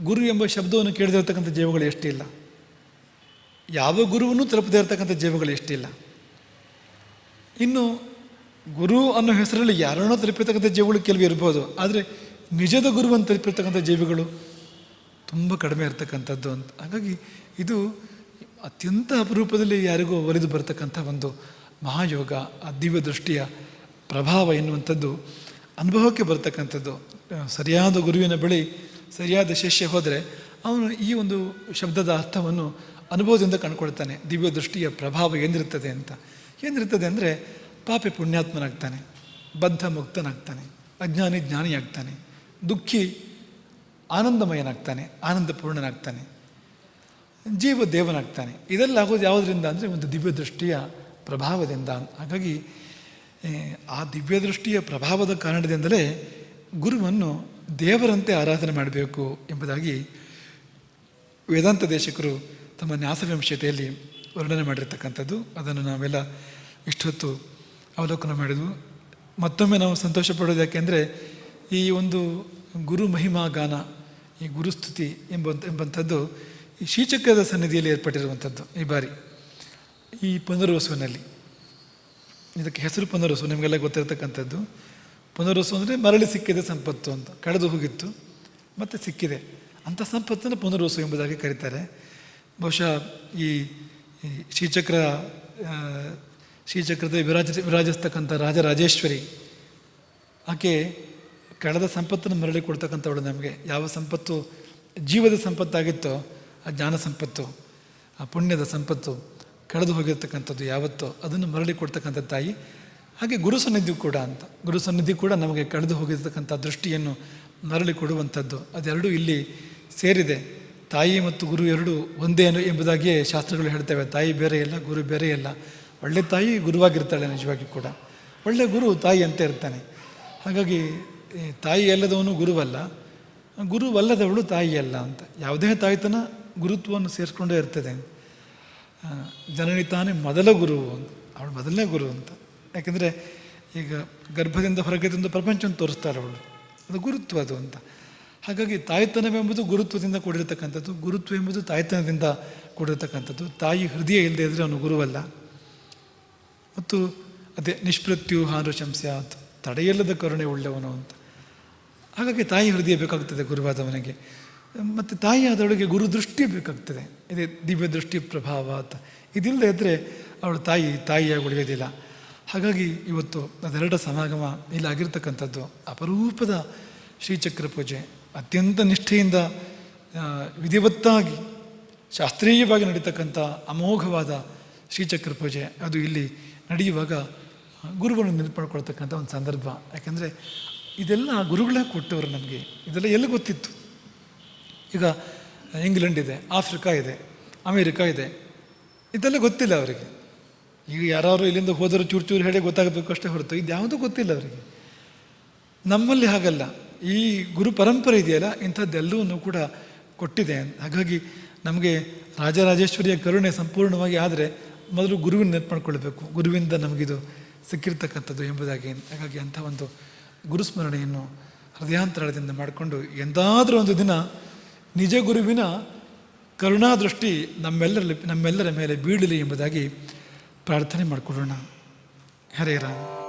ಗುರು ಎಂಬ ಶಬ್ದವನ್ನು ಕೇಳದಿರ್ತಕ್ಕಂಥ ಜೀವಗಳು ಎಷ್ಟಿಲ್ಲ. ಯಾವ ಗುರುವನ್ನು ತಲುಪದೇ ಇರತಕ್ಕಂಥ ಜೀವಗಳು ಎಷ್ಟಿಲ್ಲ. ಇನ್ನು ಗುರು ಅನ್ನೋ ಹೆಸರಲ್ಲಿ ಯಾರನ್ನೋ ತಲುಪಿರ್ತಕ್ಕಂಥ ಜೀವಗಳು ಕೆಲವು ಇರ್ಬೋದು, ಆದರೆ ನಿಜದ ಗುರುವನ್ನು ತಲುಪಿರ್ತಕ್ಕಂಥ ಜೀವಿಗಳು ತುಂಬ ಕಡಿಮೆ ಇರ್ತಕ್ಕಂಥದ್ದು ಅಂತ. ಹಾಗಾಗಿ ಇದು ಅತ್ಯಂತ ಅಪರೂಪದಲ್ಲಿ ಯಾರಿಗೂ ಒಲಿದು ಬರ್ತಕ್ಕಂಥ ಒಂದು ಮಹಾಯೋಗ, ಆ ದಿವ್ಯ ದೃಷ್ಟಿಯ ಪ್ರಭಾವ ಎನ್ನುವಂಥದ್ದು ಅನುಭವಕ್ಕೆ ಬರ್ತಕ್ಕಂಥದ್ದು. ಸರಿಯಾದ ಗುರುವಿನ ಬಳಿ ಸರಿಯಾದ ಶಿಷ್ಯ ಹೋದರೆ ಅವನು ಈ ಒಂದು ಶಬ್ದದ ಅರ್ಥವನ್ನು ಅನುಭವದಿಂದ ಕಂಡುಕೊಳ್ತಾನೆ. ದಿವ್ಯ ದೃಷ್ಟಿಯ ಪ್ರಭಾವ ಏನಿರ್ತದೆ ಅಂತ. ಏನಿರ್ತದೆ ಅಂದರೆ, ಪಾಪಿ ಪುಣ್ಯಾತ್ಮನಾಗ್ತಾನೆ, ಬದ್ಧ ಮುಕ್ತನಾಗ್ತಾನೆ, ಅಜ್ಞಾನಿ ಜ್ಞಾನಿಯಾಗ್ತಾನೆ, ದುಃಖಿ ಆನಂದಮಯನಾಗ್ತಾನೆ, ಆನಂದಪೂರ್ಣನಾಗ್ತಾನೆ, ಜೀವ ದೇವನಾಗ್ತಾನೆ. ಇದೆಲ್ಲ ಆಗೋದು ಯಾವುದರಿಂದ ಅಂದರೆ ಒಂದು ದಿವ್ಯ ದೃಷ್ಟಿಯ ಪ್ರಭಾವದಿಂದ. ಹಾಗಾಗಿ ಆ ದಿವ್ಯ ದೃಷ್ಟಿಯ ಪ್ರಭಾವದ ಕಾರಣದಿಂದಲೇ ಗುರುವನ್ನು ದೇವರಂತೆ ಆರಾಧನೆ ಮಾಡಬೇಕು ಎಂಬುದಾಗಿ ವೇದಾಂತ ದೇಶಿಕರು ತಮ್ಮ ನ್ಯಾಸವಿಂಶತೆಯಲ್ಲಿ ವರ್ಣನೆ ಮಾಡಿರ್ತಕ್ಕಂಥದ್ದು. ಅದನ್ನು ನಾವೆಲ್ಲ ಇಷ್ಟೊತ್ತು ಅವಲೋಕನ ಮಾಡಿದ್ವು. ಮತ್ತೊಮ್ಮೆ ನಾವು ಸಂತೋಷ ಪಡೋದು ಯಾಕೆಂದರೆ ಈ ಒಂದು ಗುರು ಮಹಿಮಾ ಗಾನ, ಈ ಗುರುಸ್ತುತಿ ಎಂಬಂಥದ್ದು ಈ ಶ್ರೀಚಕ್ರದ ಸನ್ನಿಧಿಯಲ್ಲಿ ಏರ್ಪಟ್ಟಿರುವಂಥದ್ದು. ಈ ಬಾರಿ ಈ ಪುನರ್ವಸುವಿನಲ್ಲಿ, ಇದಕ್ಕೆ ಹೆಸರು ಪುನರ್ವಸು, ನಿಮಗೆಲ್ಲ ಗೊತ್ತಿರತಕ್ಕಂಥದ್ದು. ಪುನರ್ವಸು ಅಂದರೆ ಮರಳಿ ಸಿಕ್ಕಿದೆ ಸಂಪತ್ತು ಅಂತ, ಕಳೆದು ಹೋಗಿತ್ತು ಮತ್ತು ಸಿಕ್ಕಿದೆ ಅಂಥ ಸಂಪತ್ತನ್ನು ಪುನರ್ವಸು ಎಂಬುದಾಗಿ ಕರೀತಾರೆ. ಬಹುಶಃ ಈ ಶ್ರೀಚಕ್ರದ ವಿರಾಜಿಸ್ತಕ್ಕಂಥ ರಾಜರಾಜೇಶ್ವರಿ, ಆಕೆ ಕಳೆದ ಸಂಪತ್ತನ್ನು ಮರಳಿ ಕೊಡ್ತಕ್ಕಂಥವಳು ನಮಗೆ. ಯಾವ ಸಂಪತ್ತು ಜೀವದ ಸಂಪತ್ತಾಗಿತ್ತೋ, ಆ ಜ್ಞಾನ ಸಂಪತ್ತು, ಆ ಪುಣ್ಯದ ಸಂಪತ್ತು ಕಳೆದು ಹೋಗಿರ್ತಕ್ಕಂಥದ್ದು ಯಾವತ್ತೋ ಅದನ್ನು ಮರಳಿ ಕೊಡ್ತಕ್ಕಂಥ ತಾಯಿ. ಹಾಗೆ ಗುರು ಸನ್ನಿಧಿ ಕೂಡ ಅಂತ, ಗುರು ಸನ್ನಿಧಿ ಕೂಡ ನಮಗೆ ಕಳೆದು ಹೋಗಿರ್ತಕ್ಕಂಥ ದೃಷ್ಟಿಯನ್ನು ಮರಳಿ ಕೊಡುವಂಥದ್ದು. ಅದೆರಡೂ ಇಲ್ಲಿ ಸೇರಿದೆ. ತಾಯಿ ಮತ್ತು ಗುರು ಎರಡೂ ಒಂದೇ ಎಂಬುದಾಗಿಯೇ ಶಾಸ್ತ್ರಗಳು ಹೇಳ್ತವೆ. ತಾಯಿ ಬೇರೆ ಇಲ್ಲ, ಗುರು ಬೇರೆ ಇಲ್ಲ. ಒಳ್ಳೆ ತಾಯಿ ಗುರುವಾಗಿರ್ತಾಳೆ ನಿಜವಾಗಿ ಕೂಡ, ಒಳ್ಳೆ ಗುರು ತಾಯಿ ಅಂತ ಇರ್ತಾನೆ. ಹಾಗಾಗಿ ತಾಯಿ ಅಲ್ಲದವನು ಗುರುವಲ್ಲ, ಗುರುವಲ್ಲದವಳು ತಾಯಿ ಅಲ್ಲ ಅಂತ. ಯಾವುದೇ ತಾಯ್ತನ ಗುರುತ್ವವನ್ನು ಸೇರಿಸ್ಕೊಂಡೇ ಇರ್ತದೆ. ಜನನಿ ತಾನೇ ಮೊದಲ ಗುರು ಅಂತ, ಅವಳು ಮೊದಲನೇ ಗುರು ಅಂತ. ಯಾಕೆಂದರೆ ಈಗ ಗರ್ಭದಿಂದ ಹೊರಗೆ ತಂದು ಪ್ರಪಂಚವನ್ನು ತೋರಿಸ್ತಾಳೆ ಅವಳು, ಅದು ಗುರುತ್ವ ಅದು ಅಂತ. ಹಾಗಾಗಿ ತಾಯ್ತನವೆಂಬುದು ಗುರುತ್ವದಿಂದ ಕೂಡಿರ್ತಕ್ಕಂಥದ್ದು, ಗುರುತ್ವ ಎಂಬುದು ತಾಯ್ತನದಿಂದ ಕೂಡಿರ್ತಕ್ಕಂಥದ್ದು. ತಾಯಿ ಹೃದಯ ಇಲ್ಲದೆ ಇದ್ದರೆ ಅವನು ಗುರುವಲ್ಲ. ಮತ್ತು ಅದೇ ನಿಷ್ಪ್ರತ್ಯೂಹಾನು ಶಂಸ್ಯಾತ್, ತಡೆಯಿಲ್ಲದ ಕರುಣೆ ಉಳ್ಳವನು ಅಂತ. ಹಾಗಾಗಿ ತಾಯಿ ಹೃದಯ ಬೇಕಾಗ್ತದೆ ಗುರುವಾದವನಿಗೆ. ಮತ್ತು ತಾಯಿ ಆದವಳಿಗೆ ಗುರು ದೃಷ್ಟಿ ಬೇಕಾಗ್ತದೆ, ಇದೇ ದಿವ್ಯ ದೃಷ್ಟಿ ಪ್ರಭಾವ ಅಂತ. ಇದಿಲ್ಲದೆ ಇದ್ದರೆ ಅವಳು ತಾಯಿಯಾಗಿ ಉಳಿಯೋದಿಲ್ಲ. ಹಾಗಾಗಿ ಇವತ್ತು ಅದೆರಡರ ಸಮಾಗಮ ಇಲ್ಲಿ ಆಗಿರ್ತಕ್ಕಂಥದ್ದು. ಅಪರೂಪದ ಶ್ರೀಚಕ್ರ ಪೂಜೆ, ಅತ್ಯಂತ ನಿಷ್ಠೆಯಿಂದ ವಿಧಿವತ್ತಾಗಿ ಶಾಸ್ತ್ರೀಯವಾಗಿ ನಡೀತಕ್ಕಂಥ ಅಮೋಘವಾದ ಶ್ರೀಚಕ್ರ ಪೂಜೆ ಅದು ಇಲ್ಲಿ ನಡೆಯುವಾಗ ಗುರುಗಳನ್ನು ನೆನಪಡ್ಕೊಳ್ತಕ್ಕಂಥ ಒಂದು ಸಂದರ್ಭ. ಯಾಕೆಂದರೆ ಇದೆಲ್ಲ ಗುರುಗಳೇ ಕೊಟ್ಟವರು ನಮಗೆ, ಇದೆಲ್ಲ ಎಲ್ಲಿ ಗೊತ್ತಿತ್ತು. ಈಗ ಇಂಗ್ಲೆಂಡ್ ಇದೆ, ಆಫ್ರಿಕಾ ಇದೆ, ಅಮೇರಿಕಾ ಇದೆ. ಇದೆಲ್ಲ ಗೊತ್ತಿಲ್ಲ ಅವರಿಗೆ. ಈಗ ಯಾರು ಇಲ್ಲಿಂದ ಹೋದರೂ ಚೂರು ಚೂರು ಹೇಳಿ ಗೊತ್ತಾಗಬೇಕು ಅಷ್ಟೇ ಹೊರತು ಇದು ಯಾವುದೂ ಗೊತ್ತಿಲ್ಲ ಅವರಿಗೆ. ನಮ್ಮಲ್ಲಿ ಹಾಗಲ್ಲ. ಈ ಗುರು ಪರಂಪರೆ ಇದೆಯಲ್ಲ, ಇಂಥದ್ದೆಲ್ಲವನ್ನೂ ಕೂಡ ಕೊಟ್ಟಿದೆ. ಹಾಗಾಗಿ ನಮಗೆ ರಾಜರಾಜೇಶ್ವರಿಯ ಕರುಣೆ ಸಂಪೂರ್ಣವಾಗಿ ಆದರೆ ಮೊದಲು ಗುರುವಿನ ನೆನಪು ಮಾಡ್ಕೊಳ್ಬೇಕು, ಗುರುವಿಂದ ನಮಗಿದು ಸಿಕ್ಕಿರ್ತಕ್ಕಂಥದ್ದು ಎಂಬುದಾಗಿ. ಹಾಗಾಗಿ ಅಂಥ ಒಂದು ಗುರುಸ್ಮರಣೆಯನ್ನು ಹೃದಯಾಂತರದಿಂದ ಮಾಡಿಕೊಂಡು ಎಂದಾದರೂ ಒಂದು ದಿನ ನಿಜ ಗುರುವಿನ ಕರುಣಾದೃಷ್ಟಿ ನಮ್ಮೆಲ್ಲರ ಮೇಲೆ ಬೀಳಲಿ ಎಂಬುದಾಗಿ ಪ್ರಾರ್ಥನೆ ಮಾಡಿಕೊಳ್ಳೋಣ. ಹರೇ ರಾಮ.